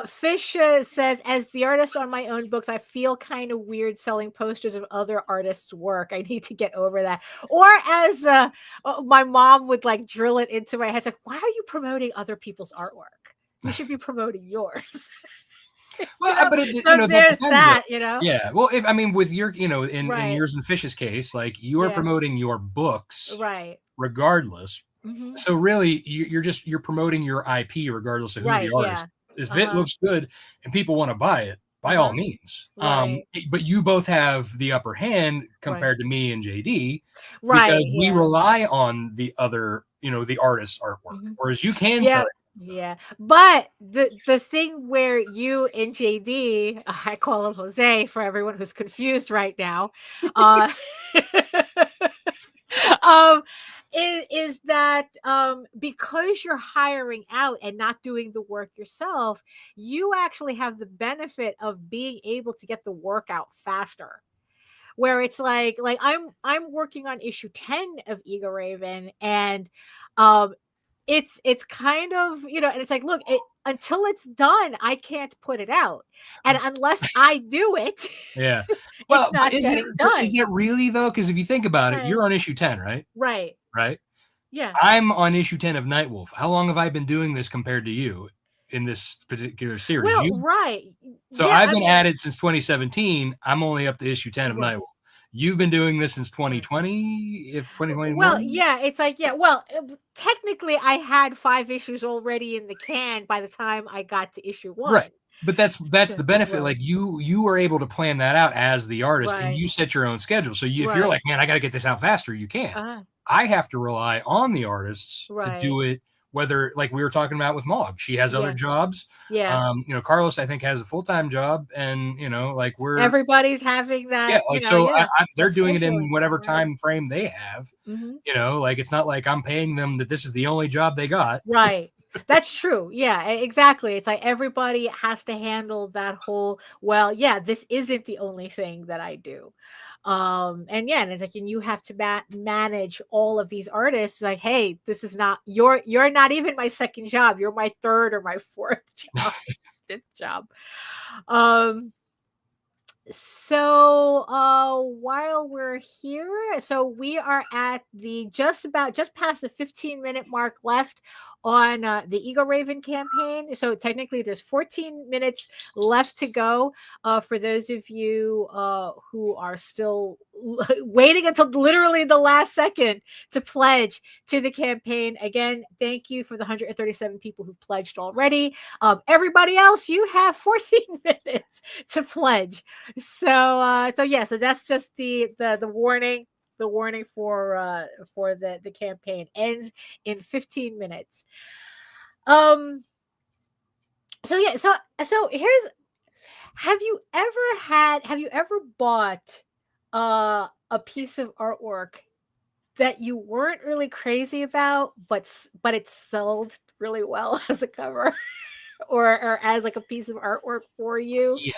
Fish says, as the artist on my own books, I feel kind of weird selling posters of other artists' work. I need to get over that. Or as my mom would like drill it into my head, it's like, why are you promoting other people's artwork? You should be promoting yours. Well, but so that there's depends, that, though. Yeah. Well, if I mean, with your, in Right. yours and Fish's case, like you are Yeah. promoting your books, Right. regardless. Mhm. So really, you're promoting your IP regardless of who Right, the artist. yeah. If it looks good and people want to buy it, by all means. Right. But you both have the upper hand compared to me and JD, Right. because we Yeah. rely on the other, the artist's artwork, Mhm. whereas you can Yeah. sell it. Yeah. But the thing where you and JD, I call him Jose for everyone who's confused right now, uh um is that because you're hiring out and not doing the work yourself, you actually have the benefit of being able to get the work out faster. Where it's like I'm working on issue 10 of EGORAVEN, and um it's kind of, and it's like, look, until it's done, I can't put it out. And unless I do it, Yeah. it's Well, but not is getting done. it really though? Because if you think about it, Right. you're on issue 10, right? Right. Right. Yeah. I'm on issue 10 of Nightwolf. How long have I been doing this compared to you in this particular series? Well, right. So Yeah, I've I been mean, at it since 2017. I'm only up to issue 10 of right. Nightwolf. You've been doing this since 2020, if 2021. Well, yeah, it's like, yeah, well, technically I had 5 issues already in the can by the time I got to issue 1. Right. But that's the benefit. Right. Like you were able to plan that out as the artist, and Right. you set your own schedule. So if you're Right. like, man, I got to get this out faster, you can. Uh-huh. I have to rely on the artists to Right. do it. Whether, like we were talking about with Maud, she has other Yeah. jobs. Yeah. Carlos, I think, has a full-time job, and like Everybody's having that. yeah, like so they're that doing it social in whatever income, right. time frame they have. Mhm. Like it's not like I'm paying them that this is the only job they got. Right. That's true. Yeah, exactly. It's like everybody has to handle that whole, well, yeah, this isn't the only thing that I do. And yeah, and it's like, and you have to manage all of these artists. Like, hey, this is not you're not even my second job. You're my third or my fourth job, fifth job. So while we're here, so we are at the just past the 15-minute mark left on the EGORAVEN campaign. So technically there's 14 minutes left to go for those of you who are still waiting until literally the last second to pledge to the campaign. Again, thank you for the 137 people who've pledged already. Everybody else, you have 14 minutes to pledge. So yeah, so that's just the warning. The warning for the campaign ends in 15 minutes. So yeah, so here's, have you ever bought a piece of artwork that you weren't really crazy about, but it sold really well as a cover or as like a piece of artwork for you? Yes.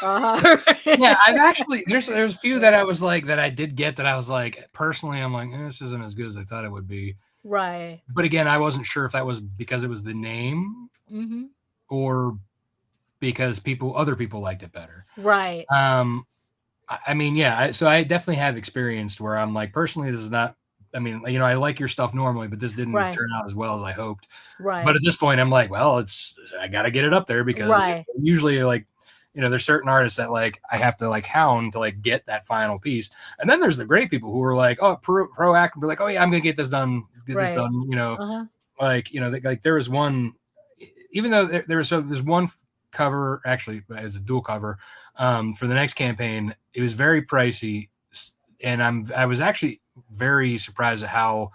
Right. Yeah, I've actually there's a few that I was like that I did get that I was like personally I'm like this isn't as good as I thought it would be. Right. But again, I wasn't sure if that was because it was the name or because other people liked it better. Right. I mean, yeah, so I definitely have experienced where I'm like, personally, this is not, I mean, you know, I like your stuff normally, but this didn't turn out as well as I hoped. Right. But at this point, I'm like, well, I got to get it up there because usually like, you know, there's certain artists that like, I have to like hound to like get that final piece. And then there's the great people who are like, oh, proactive, be like, oh yeah, I'm going to get this done, you know, like, you know, like there was one, even though there's one cover actually as a dual cover for the next campaign. It was very pricey, and I was actually very surprised at how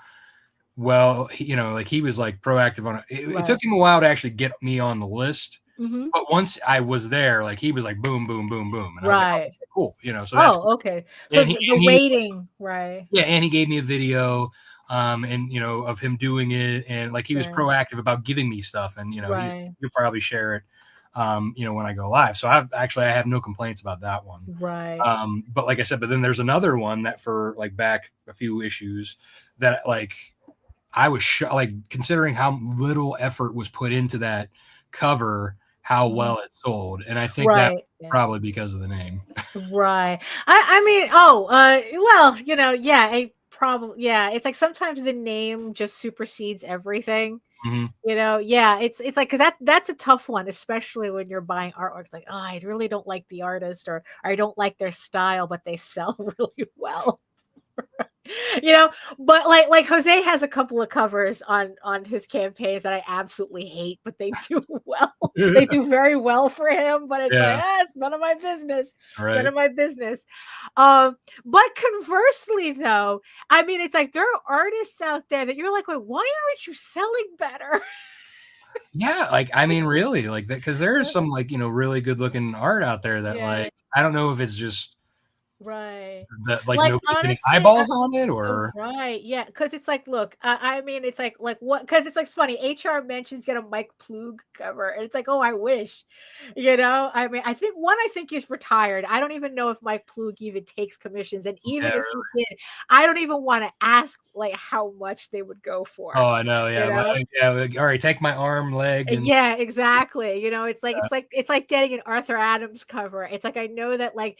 well you know, like he was like proactive on it. It took him a while to actually get me on the list, but once I was there, like he was like boom, boom, boom, boom, and I was like, oh, cool, you know. So that's okay. So the waiting, right? Yeah, and he gave me a video. And you know, of him doing it, and like he was proactive about giving me stuff, and you know, you'll probably share it, you know, when I go live. So I have no complaints about that one. Right. But like I said, but then there's another one that for like back a few issues that like I was like considering how little effort was put into that cover, how well it sold, and I think that probably because of the name. Right. I mean, well, you know, it's like sometimes the name just supersedes everything. You know, it's like, because that's a tough one, especially when you're buying artwork. It's like, oh, I really don't like the artist, or I don't like their style, but they sell really well. You know, but like Jose has a couple of covers on his campaigns that I absolutely hate, but they do well. They do very well for him, but it's like, it's none of my business. None of my business. But conversely though, I mean, it's like there are artists out there that you're like, wait, why aren't you selling better? Yeah, like I mean, really, like that, because there is some like, you know, really good looking art out there that like I don't know if it's just that like no eyeballs on it or because it's like, look, I mean, it's like what, because it's like, it's funny, HR mentions get a Mike Plug cover, and it's like, oh, I wish, you know. I mean, I think he's retired. I don't even know if Mike Plug even takes commissions, and even if he did, I don't even want to ask like how much they would go for. Oh, I know. Like, all right, take my arm, leg. And exactly. You know, it's like getting an Arthur Adams cover. It's like, I know that like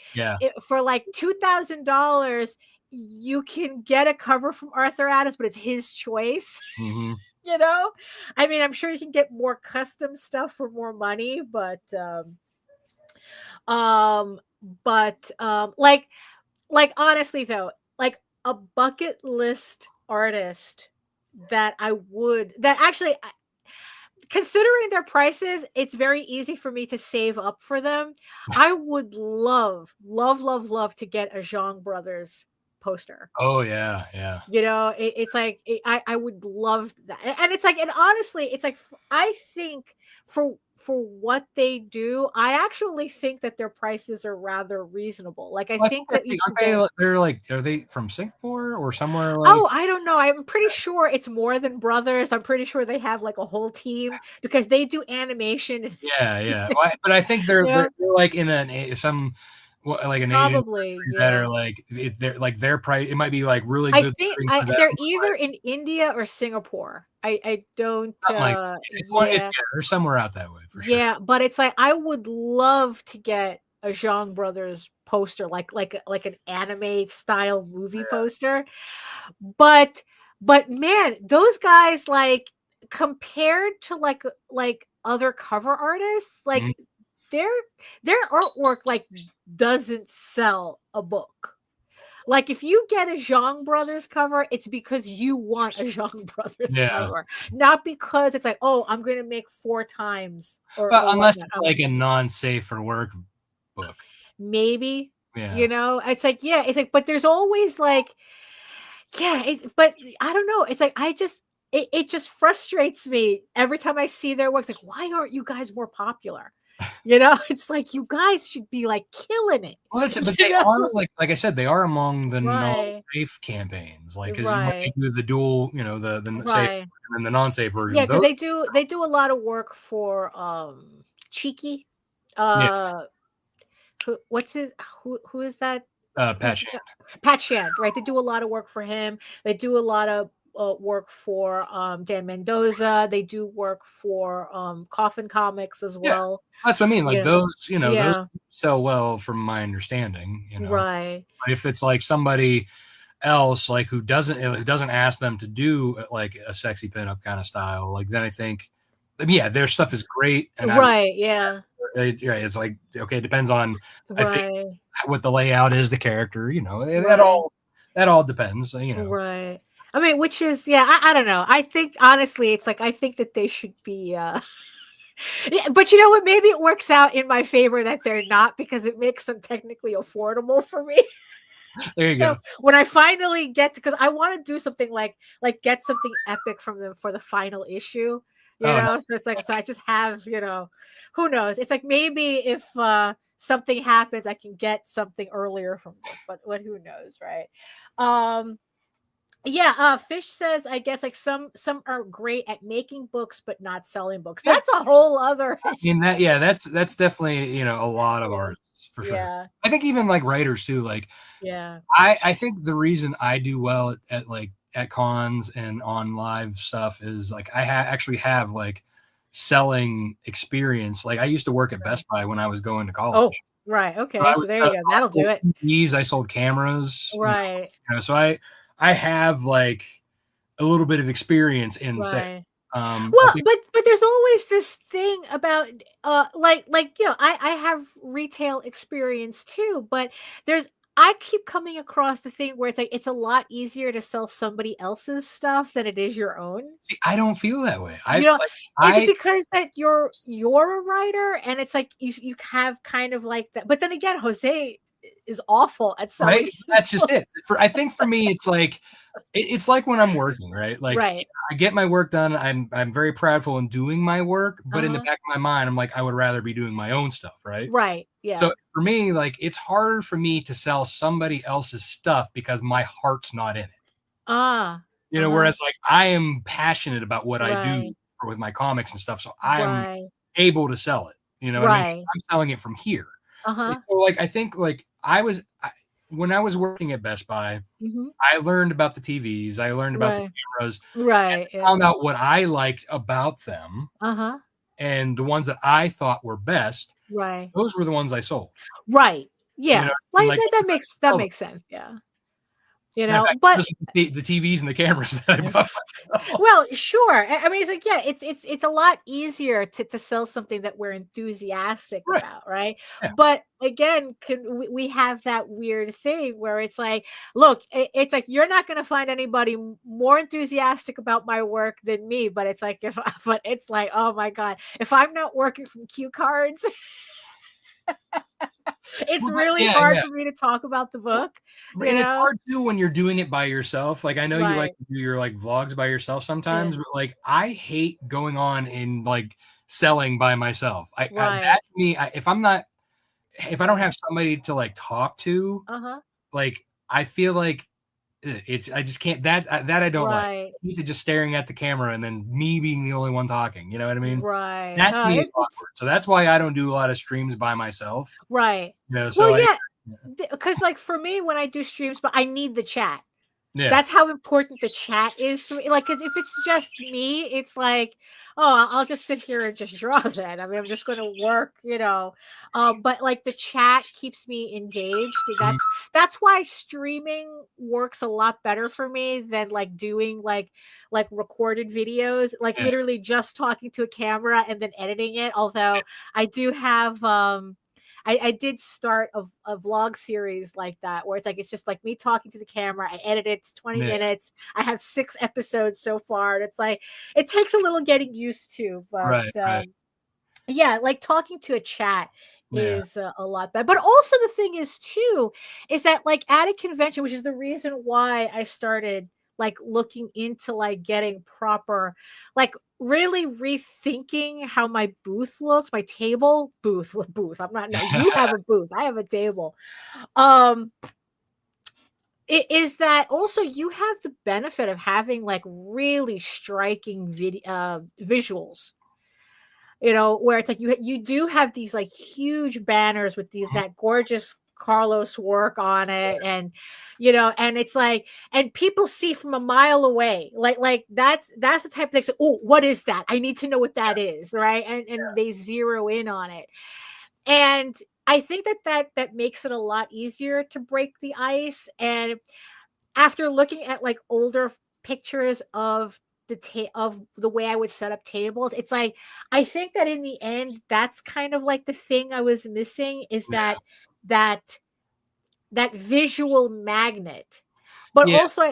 for like $2,000 you can get a cover from Arthur Adams, but it's his choice. You know, I mean, I'm sure you can get more custom stuff for more money, but like honestly though, like a bucket list artist that actually, considering their prices, it's very easy for me to save up for them. I would love to get a Zhang Brothers poster. Oh yeah. You know, it's like I would love that, and it's like, and honestly, it's like I think for what they do, I actually think that their prices are rather reasonable. Like I think that they're like, are they from Singapore or somewhere? Like, oh, I don't know. I'm pretty sure it's more than Brothers. I'm pretty sure they have like a whole team because they do animation. Yeah. But I think they're like in like an probably Asian that are like they're like their price. It might be like really good. I think they're either in India or Singapore. I don't. They're somewhere out that way for sure. Yeah, but it's like I would love to get a Zhang Brothers poster, like an anime style movie poster. But man, those guys, like, compared to like other cover artists, like Mhm. their artwork like doesn't sell a book. Like, if you get a Zhang Brothers cover, it's because you want a Zhang Brothers Yeah. cover, not because it's like, oh, I'm going to make 4 times or Unless whatnot. it's like a non-safe for work book. Maybe, Yeah. you know, it's like, yeah, it's like, but there's always like, yeah, but I don't know. It's like, it just frustrates me every time I see their works. Like, why aren't you guys more popular? You know, it's like, you guys should be like killing it. Well, that's it, but you they know? are like I said, they are among the Right. non-safe campaigns, like because when Right. they do the dual, you know, the safe Right. and the non-safe version. Yeah, because Those, they do a lot of work for Cheeky. yeah, What's his who is that? Pat Who's Shand. Pat Shand, right? They do a lot of work for him. They do a lot of work for Dan Mendoza. They do work for Coffin Comics as Yeah, well. that's what I mean. Like Yeah. those, you know, those Yeah. sell well, from my understanding. You know, Right. but if it's like somebody else, like who doesn't ask them to do like a sexy pinup kind of style, like then I think, yeah, their stuff is great, and Right. Yeah. it's like, okay, it depends on, I think, Right. what the layout is, the character, you know, Right. that all depends, you know. Right. I mean, which is, yeah, I don't know. I think honestly, it's like, I think that they should be yeah, but you know what? Maybe it works out in my favor that they're not, because it makes them technically affordable for me. There you So go. when I finally get to, because I want to do something like get something epic from them for the final issue, you Oh, know. So it's like, so I just have, you know, who knows? It's like, maybe if something happens, I can get something earlier from them, but who knows, right? Yeah, Fish says, I guess like some are great at making books but not selling books. Yeah. That's a whole other I mean, that, yeah, that's definitely, you know, a lot of Yeah. artists for sure. Yeah. I think even like writers too. Like, Yeah. I think the reason I do well at like at cons and on live stuff is like I actually have like selling experience. Like I used to work at Best Buy when I was going to Oh, college. right. Okay. I So was there you go. That'll do it. TVs, I sold cameras, Right. you know, so I have like a little bit of experience in sales. Right. I Well, think, but there's always this thing about like, you know, I have retail experience too, but I keep coming across the thing where it's like, it's a lot easier to sell somebody else's stuff than it is your own. I don't feel that way. You know, is it I because that you're a writer, and it's like you have kind of like that? But then again, Jose is awful at selling. right. That's just it. I think for me, it's like it's like when I'm working, right? Like Right. I get my work done. I'm very proudful in doing my work, but in the Uh-huh. back of my mind, I'm like, I would rather be doing my own stuff, right? Right. Yeah. So for me, like it's harder for me to sell somebody else's stuff because my heart's not in it. You know, Uh-huh. whereas like I am passionate about what I do Right. with my comics and stuff, so I'm Right. able to sell it. You know what I mean? Right. I'm selling it from here. Uh-huh. So like I think like when I was working at Best Buy, Mhm. I learned about the TVs, I learned about the Right. cameras, Right. Yeah. found out what I liked about them, Uh-huh. and the ones that I thought were best, Right. those were the ones I sold. Right. Yeah. know, Like like, that makes sense. Yeah. You Matter of know, fact, but those are the TVs and the cameras that I bought. well, sure. I mean, it's like, yeah, it's a lot easier to sell something that we're enthusiastic Right. about, right? Yeah. But again, we have that weird thing where it's like, look, it's like, you're not going to find anybody more enthusiastic about my work than me. But it's like, but it's like, oh my God, if I'm not working from cue cards, it's really hard for me to talk about the book. And it's hard too when you're doing it by yourself. Like I know you like to do your like vlogs by yourself sometimes, but like I hate going on and like selling by myself. That to me, if I don't have somebody to like talk to, like I feel like I just can't that I don't like. I need to just staring at the camera and then me being the only one talking. You know what I mean? Right. That to me is awkward. So that's why I don't do a lot of streams by myself. Right. You know, so well, yeah, because like for me, when I do streams, but I need the chat. Yeah. That's how important the chat is for me. Like, because if it's just me, it's like, oh, I'll just sit here and just draw that. I mean, I'm just going to work, but like the chat keeps me engaged. That's why streaming works a lot better for me than like doing like recorded videos, like literally just talking to a camera and then editing it. Although I do have I did start a vlog series like that where it's just like me talking to the camera. I edit it. It's 20 minutes. I have 6 episodes so far. And it's like, it takes a little getting used to, but yeah, like talking to a chat is a lot better. But also the thing is too, is that like at a convention, which is the reason why I started like looking into like getting proper, like really rethinking how my booth looks, my table booth. I'm not, no, you have a booth. I have a table. It is that also you have the benefit of having like really striking visuals, where it's like you do have these like huge banners with that gorgeous Carlos work on it, and and it's like, and people see from a mile away, like that's the type of thing. So, oh, what is that? I need to know what that is, right? And they zero in on it, and I think that makes it a lot easier to break the ice. And after looking at like older pictures of the way I would set up tables, it's like I think that in the end, that's kind of like the thing I was missing, is that visual magnet. But also,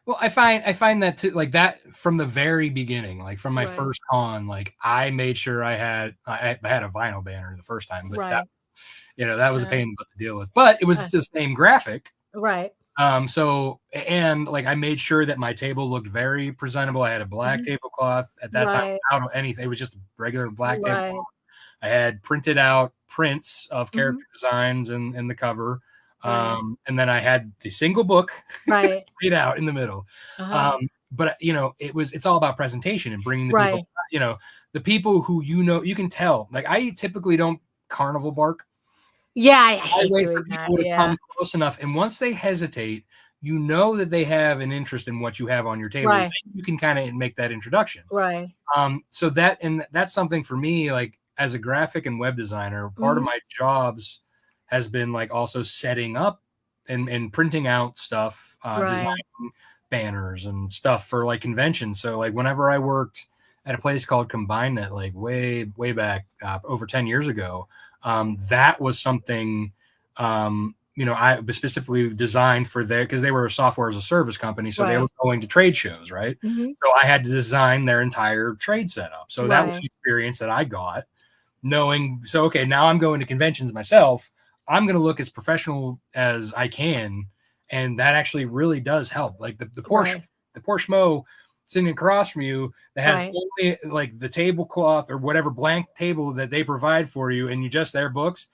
well, I find that too, like that from the very beginning, like from my first con, like I made sure I had a vinyl banner the first time, but that was a pain to deal with. But it was the same graphic, right? So, and like I made sure that my table looked very presentable. I had a black tablecloth at that time without anything. It was just a regular black tablecloth. I had printed out prints of character designs in the cover. And then I had the single book laid out in the middle. But it's all about presentation and bringing the people, the people who, you can tell, like I typically don't carnival bark. Yeah, I hate wait doing for people that. to come close enough, and once they hesitate, that they have an interest in what you have on your table. Then you can kind of make that introduction, so that's something for me, like as a graphic and web designer, part of my jobs has been like also setting up and printing out stuff, designing banners and stuff for like conventions. So like whenever I worked at a place called CombineNet, like way back over 10 years ago. That was something, I specifically designed for because they were a software as a service company. So they were going to trade shows, right? So I had to design their entire trade setup. So that was an experience that I got knowing. So, okay, now I'm going to conventions myself. I'm going to look as professional as I can. And that actually really does help. Like the poor schmo sitting across from you that has only like the tablecloth or whatever blank table that they provide for you, and you just their books,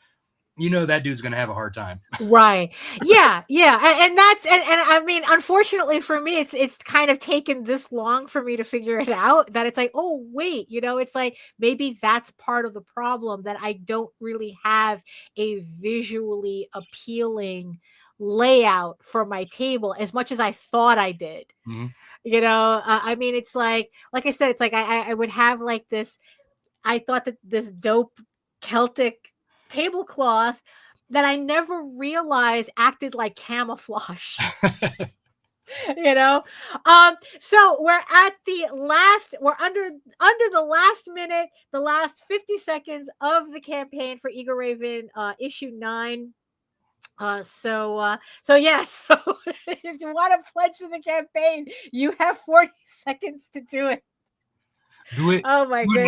that dude's gonna have a hard time. Yeah. And that's and I mean, unfortunately for me, it's kind of taken this long for me to figure it out, that it's like, oh wait, it's like maybe that's part of the problem, that I don't really have a visually appealing layout for my table as much as I thought I did. I mean, it's like I said, it's like I would have like this, I thought that this dope Celtic tablecloth that I never realized acted like camouflage. So we're under the last minute, the last 50 seconds of the campaign for EGORAVEN issue 9. So yes, so if you want to pledge to the campaign, you have 40 seconds to do it. Do it. Oh my goodness.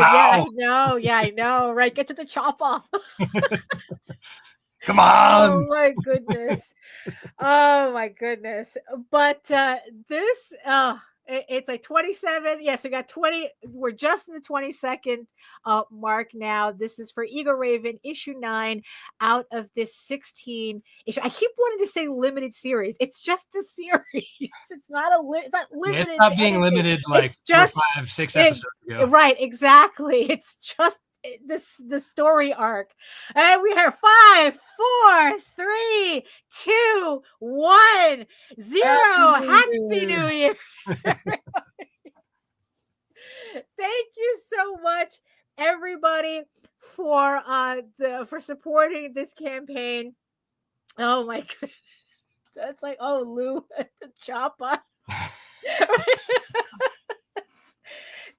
Yeah, I know. Right. Get to the chopper. Come on. Oh my goodness. But this it's like 27. Yes, we got 20. We're just in the 22nd mark now. This is for EGORAVEN issue 9 out of this 16 issue. I keep wanting to say limited series. It's just the series. It's not it's not limited. It's not being limited like it's just 4, 5, 6 episodes ago. Right, exactly. It's just the story arc. And we have 5, 4, 3, 2, 1. Zero, Happy New Year. Thank you so much, everybody, for for supporting this campaign. Oh my god, that's like, oh, Lou at the chopper.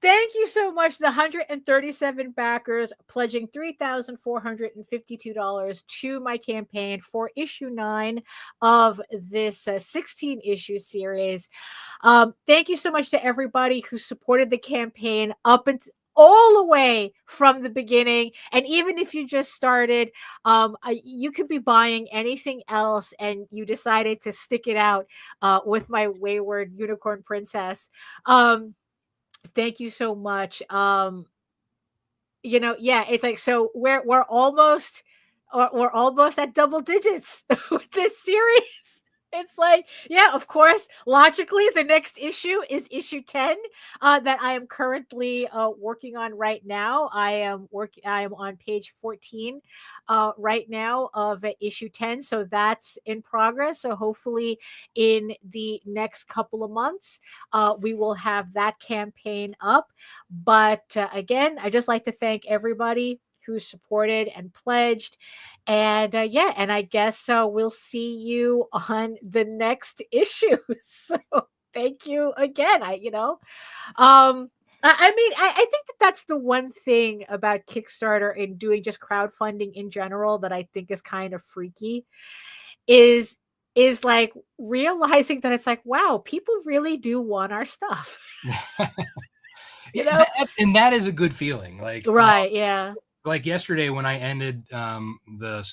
Thank you so much, the 137 backers pledging $3,452 to my campaign for issue 9 of this 16-issue series. Thank you so much to everybody who supported the campaign up and all the way from the beginning. And even if you just started, you could be buying anything else and you decided to stick it out with my wayward unicorn princess. Thank you so much. Yeah, it's like, so we're almost at double digits with this series. It's like, yeah, of course, logically, the next issue is issue 10 that I am currently working on right now. I am on page 14 right now of issue 10. So that's in progress. So hopefully in the next couple of months, we will have that campaign up. But again, I just like to thank everybody who supported and pledged. And and I guess we'll see you on the next issue. So thank you again. I think that's the one thing about Kickstarter and doing just crowdfunding in general that I think is kind of freaky is like realizing that it's like, wow, people really do want our stuff. And that is a good feeling. Like, right. Yeah. Like yesterday when I ended the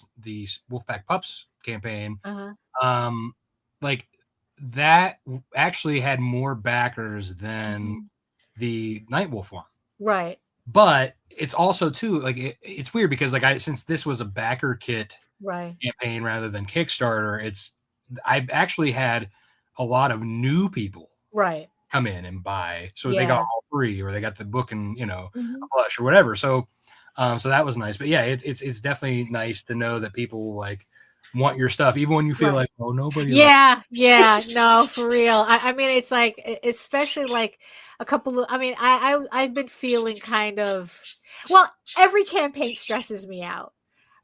Wolfpack Pups campaign, like that actually had more backers than the Nightwolf one. Right. But it's also too like it's weird because like since this was a backer kit campaign rather than Kickstarter, I've actually had a lot of new people come in and buy. So they got all 3 or they got the book and a plush or whatever. So so that was nice. But yeah, it's definitely nice to know that people like want your stuff, even when you feel like, oh, nobody. No, for real. I mean, it's like, especially like a couple of, I've been feeling kind of, well, every campaign stresses me out.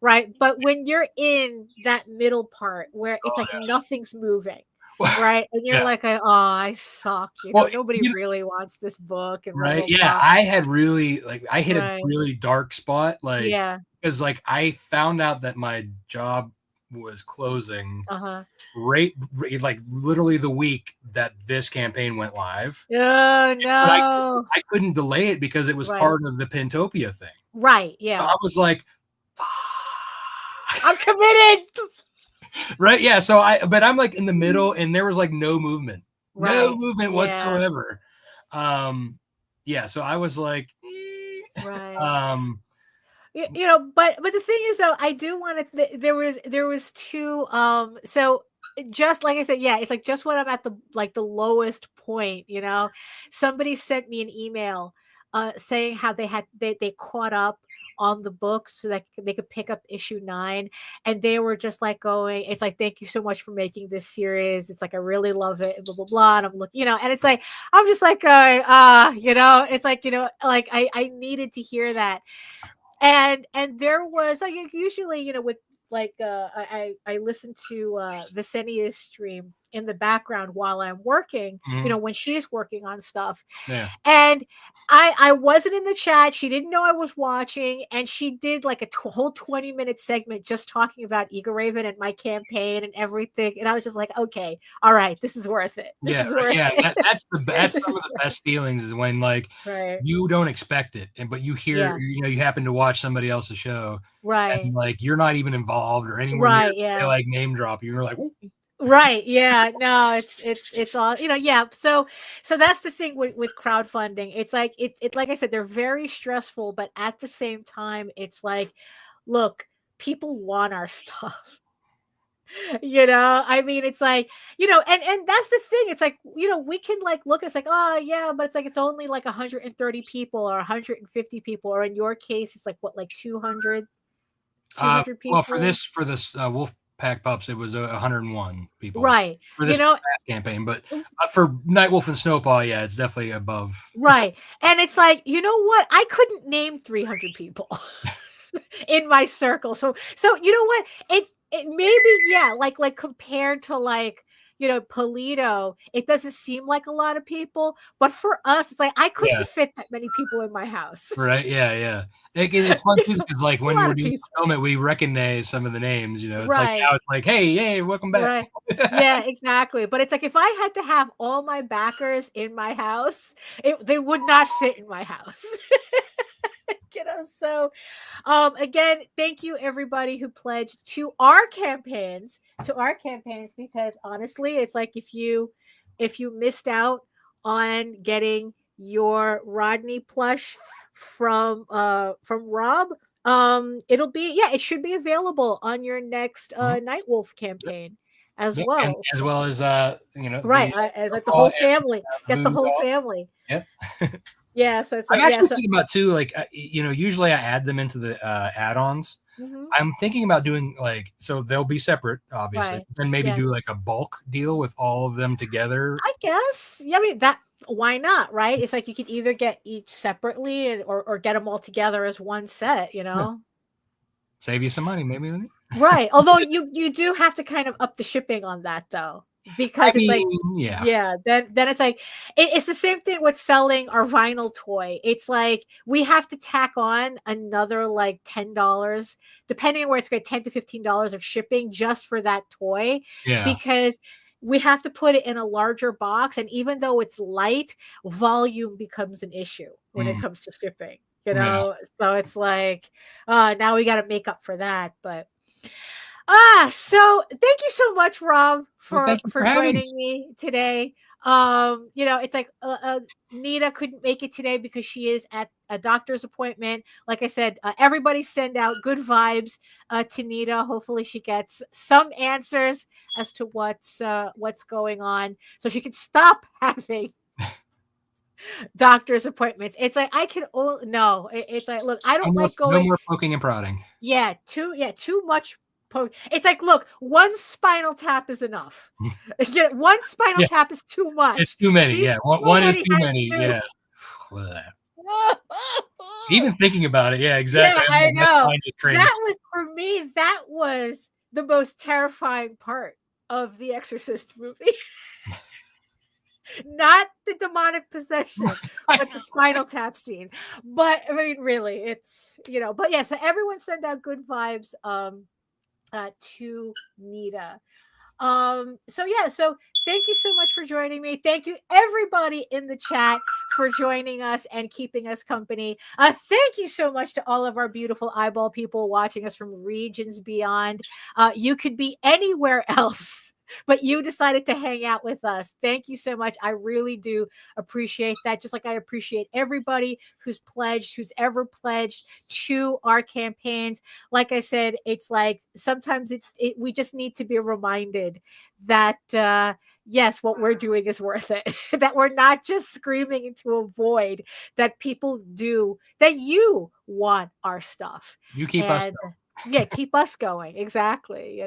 Right. But when you're in that middle part where it's nothing's moving. Right. And you're like, oh, I suck. Nobody really wants this book. And right. Yeah. I had really I hit a really dark spot. Because I found out that my job was closing literally the week that this campaign went live. Oh, no. I couldn't delay it because it was part of the Pintopia thing. Right. Yeah. So I was like, I'm committed. Right. Yeah. So but I'm like in the middle and there was like no movement whatsoever. Yeah. So I was like, but the thing is though, I do want to, there was 2, so just like I said, it's like just when I'm at the lowest point, somebody sent me an email, saying how they caught up on the books so that they could pick up issue 9, and they were just like going, it's like, thank you so much for making this series, it's like I really love it, and blah blah blah. And I'm looking, and it's like I'm just like it's like like I needed to hear that. And there was like usually with like I listen to Visenia's stream in the background while I'm working, when she's working on stuff. Yeah. And I wasn't in the chat. She didn't know I was watching, and she did like a whole 20-minute segment just talking about EGORAVEN and my campaign and everything. And I was just like, okay, all right, this is worth it. That's some of the best feelings is when you don't expect it, but you hear, you happen to watch somebody else's show, and you're not even involved or anywhere near, they name drop you. You're like, whoop. Right. Yeah. No, it's all, So that's the thing with crowdfunding. It's like, it like I said, they're very stressful, but at the same time, it's like, look, people want our stuff. It's like, and that's the thing. It's like, we can look, it's like, oh yeah, but it's like, it's only like 130 people or 150 people, or in your case, it's like what, like 200 people? Well, for this Wolfpack Pack Pups, it was 101 people. Right. For this campaign, but for Nightwolf and Snowball, yeah, it's definitely above. Right. And it's like, you know what? I couldn't name 300 people in my circle. So you know what? It maybe, like compared to like, Polito, it doesn't seem like a lot of people, but for us, it's like I couldn't fit that many people in my house. Right? Yeah. It's fun too because like when we're doing filming, we recognize some of the names. It's like now it's like, hey, welcome back. Right. Yeah, exactly. But it's like if I had to have all my backers in my house, they would not fit in my house. So again, thank you everybody who pledged to our campaigns, because honestly, it's like if you missed out on getting your Rodney plush from Rob, it should be available on your next Nightwolf campaign as well. And as well as right, as like the whole family. Get the whole family. Yeah. Yeah, so I'm actually thinking about too, like usually I add them into the add-ons. Mm-hmm. I'm thinking about doing like, so they'll be separate, obviously, right. Then maybe do like a bulk deal with all of them together. I guess. Yeah, I mean why not, right? It's like you could either get each separately or get them all together as one set, Yeah. Save you some money, maybe. Right. Although you do have to kind of up the shipping on that though. Because it's like, then it's like, it's the same thing with selling our vinyl toy. It's like, we have to tack on another like $10, depending on where it's going, $10 to $15 of shipping just for that toy. Yeah. Because we have to put it in a larger box. And even though it's light, volume becomes an issue when it comes to shipping, So it's like, now we got to make up for that. But so thank you so much, Rob, for joining me today. It's like Nita couldn't make it today because she is at a doctor's appointment. Like I said, everybody send out good vibes to Nita. Hopefully she gets some answers as to what's going on so she can stop having doctor's appointments. It's like I can it's like, look, I don't like going. No more poking and prodding. Yeah, too much. It's like, look, one spinal tap is enough. One spinal tap is too much. It's too many. One is too many. Yeah. Even thinking about it. Yeah, exactly. Yeah, I know. That was, for me, that was the most terrifying part of the Exorcist movie. Not the demonic possession, but the spinal tap scene. But I mean, really, it's, but yeah, so everyone send out good vibes to Nita. So thank you so much for joining me. Thank you everybody in the chat for joining us and keeping us company. Thank you so much to all of our beautiful eyeball people watching us from regions beyond. You could be anywhere else, but you decided to hang out with us. Thank you so much. I really do appreciate that. Just like I appreciate everybody who's ever pledged to our campaigns. Like I said, it's like sometimes we just need to be reminded that, yes, what we're doing is worth it. That we're not just screaming into a void, that people do, that you want our stuff. You keep us going. Yeah, keep us going. Exactly.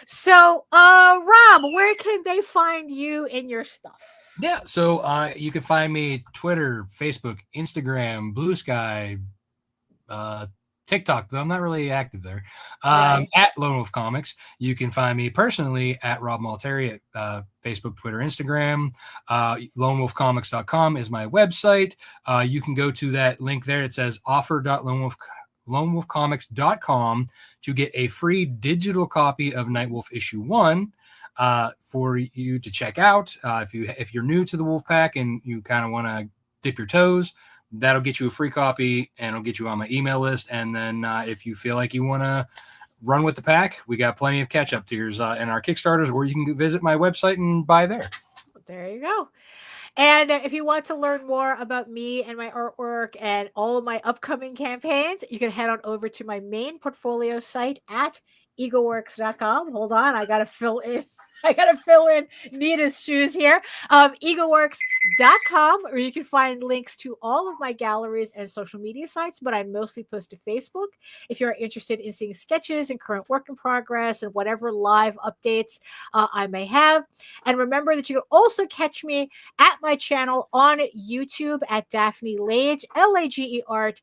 So Rob, where can they find you and your stuff? Yeah, so you can find me Twitter, Facebook, Instagram, Blue Sky, TikTok, though I'm not really active there. At Lone Wolf Comics. You can find me personally at Rob Multari at Facebook, Twitter, Instagram. LoneWolfComics.com is my website. You can go to that link there. It says offer.lonewolfcomics.com to get a free digital copy of Nightwolf issue 1 for you to check out. If you're new to the Wolfpack and you kind of want to dip your toes, that'll get you a free copy and it'll get you on my email list. And then if you feel like you want to run with the pack, we got plenty of catch-up tiers in our Kickstarters, where you can visit my website and buy there. There you go. And if you want to learn more about me and my artwork and all of my upcoming campaigns, you can head on over to my main portfolio site at egoworks.com. Hold on, I got to fill in I got to fill in Nita's shoes here. EgoWorks.com, or you can find links to all of my galleries and social media sites, but I mostly post to Facebook. If you're interested in seeing sketches and current work in progress and whatever live updates I may have. And remember that you can also catch me at my channel on YouTube at Daphne Lage, L-A-G-E art,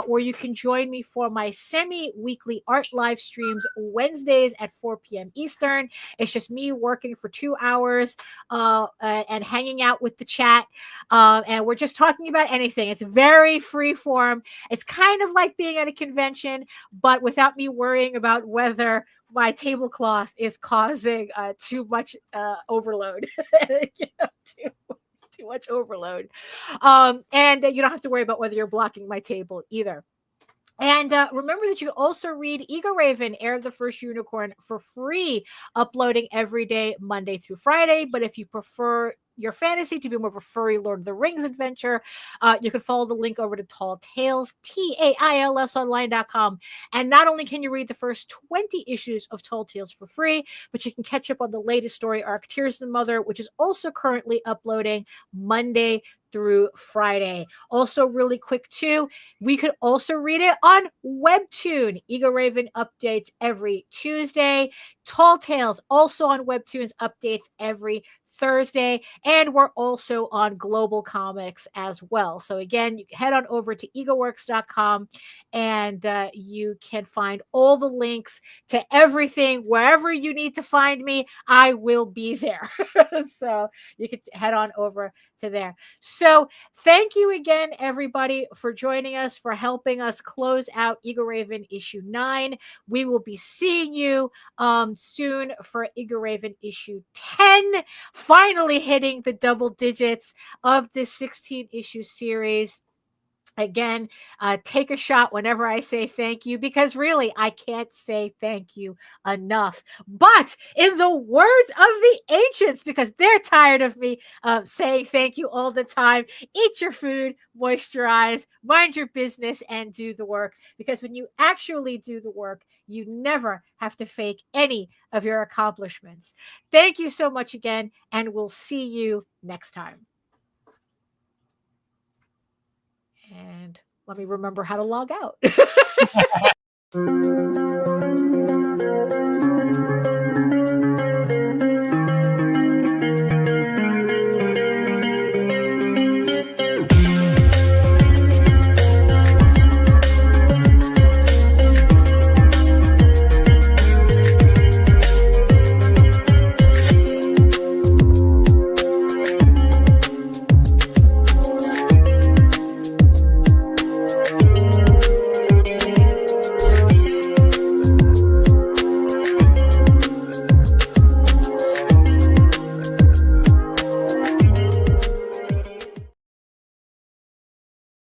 where you can join me for my semi-weekly art live streams Wednesdays at 4 p.m. Eastern. It's just me working for 2 hours and hanging out with the chat. And we're just talking about anything. It's very free form. It's kind of like being at a convention, but without me worrying about whether my tablecloth is causing too much overload. Too much overload. And you don't have to worry about whether you're blocking my table either. And remember that you can also read EGORAVEN, Heir of the First Unicorn, for free, uploading every day, Monday through Friday. But if you prefer your fantasy to be more of a furry Lord of the Rings adventure, you can follow the link over to Tall Tales, TAILS online.com. And not only can you read the first 20 issues of Tall Tales for free, but you can catch up on the latest story arc, Tears of the Mother, which is also currently uploading Monday through Friday. Also, really quick too, we could also read it on Webtoon. EGORAVEN updates every Tuesday. Tall Tales also on Webtoons, updates every Thursday, and we're also on Global Comics as well. So again, you can head on over to egoworks.com and you can find all the links to everything. Wherever you need to find me, I will be there. So you can head on over to there. So thank you again, everybody, for joining us, for helping us close out EGORAVEN issue 9. We will be seeing you soon for EGORAVEN issue 10, finally hitting the double digits of this 16 issue series. Again, take a shot whenever I say thank you, because really, I can't say thank you enough. But in the words of the ancients, because they're tired of me saying thank you all the time, eat your food, moisturize, mind your business, and do the work. Because when you actually do the work, you never have to fake any of your accomplishments. Thank you so much again, and we'll see you next time. And let me remember how to log out.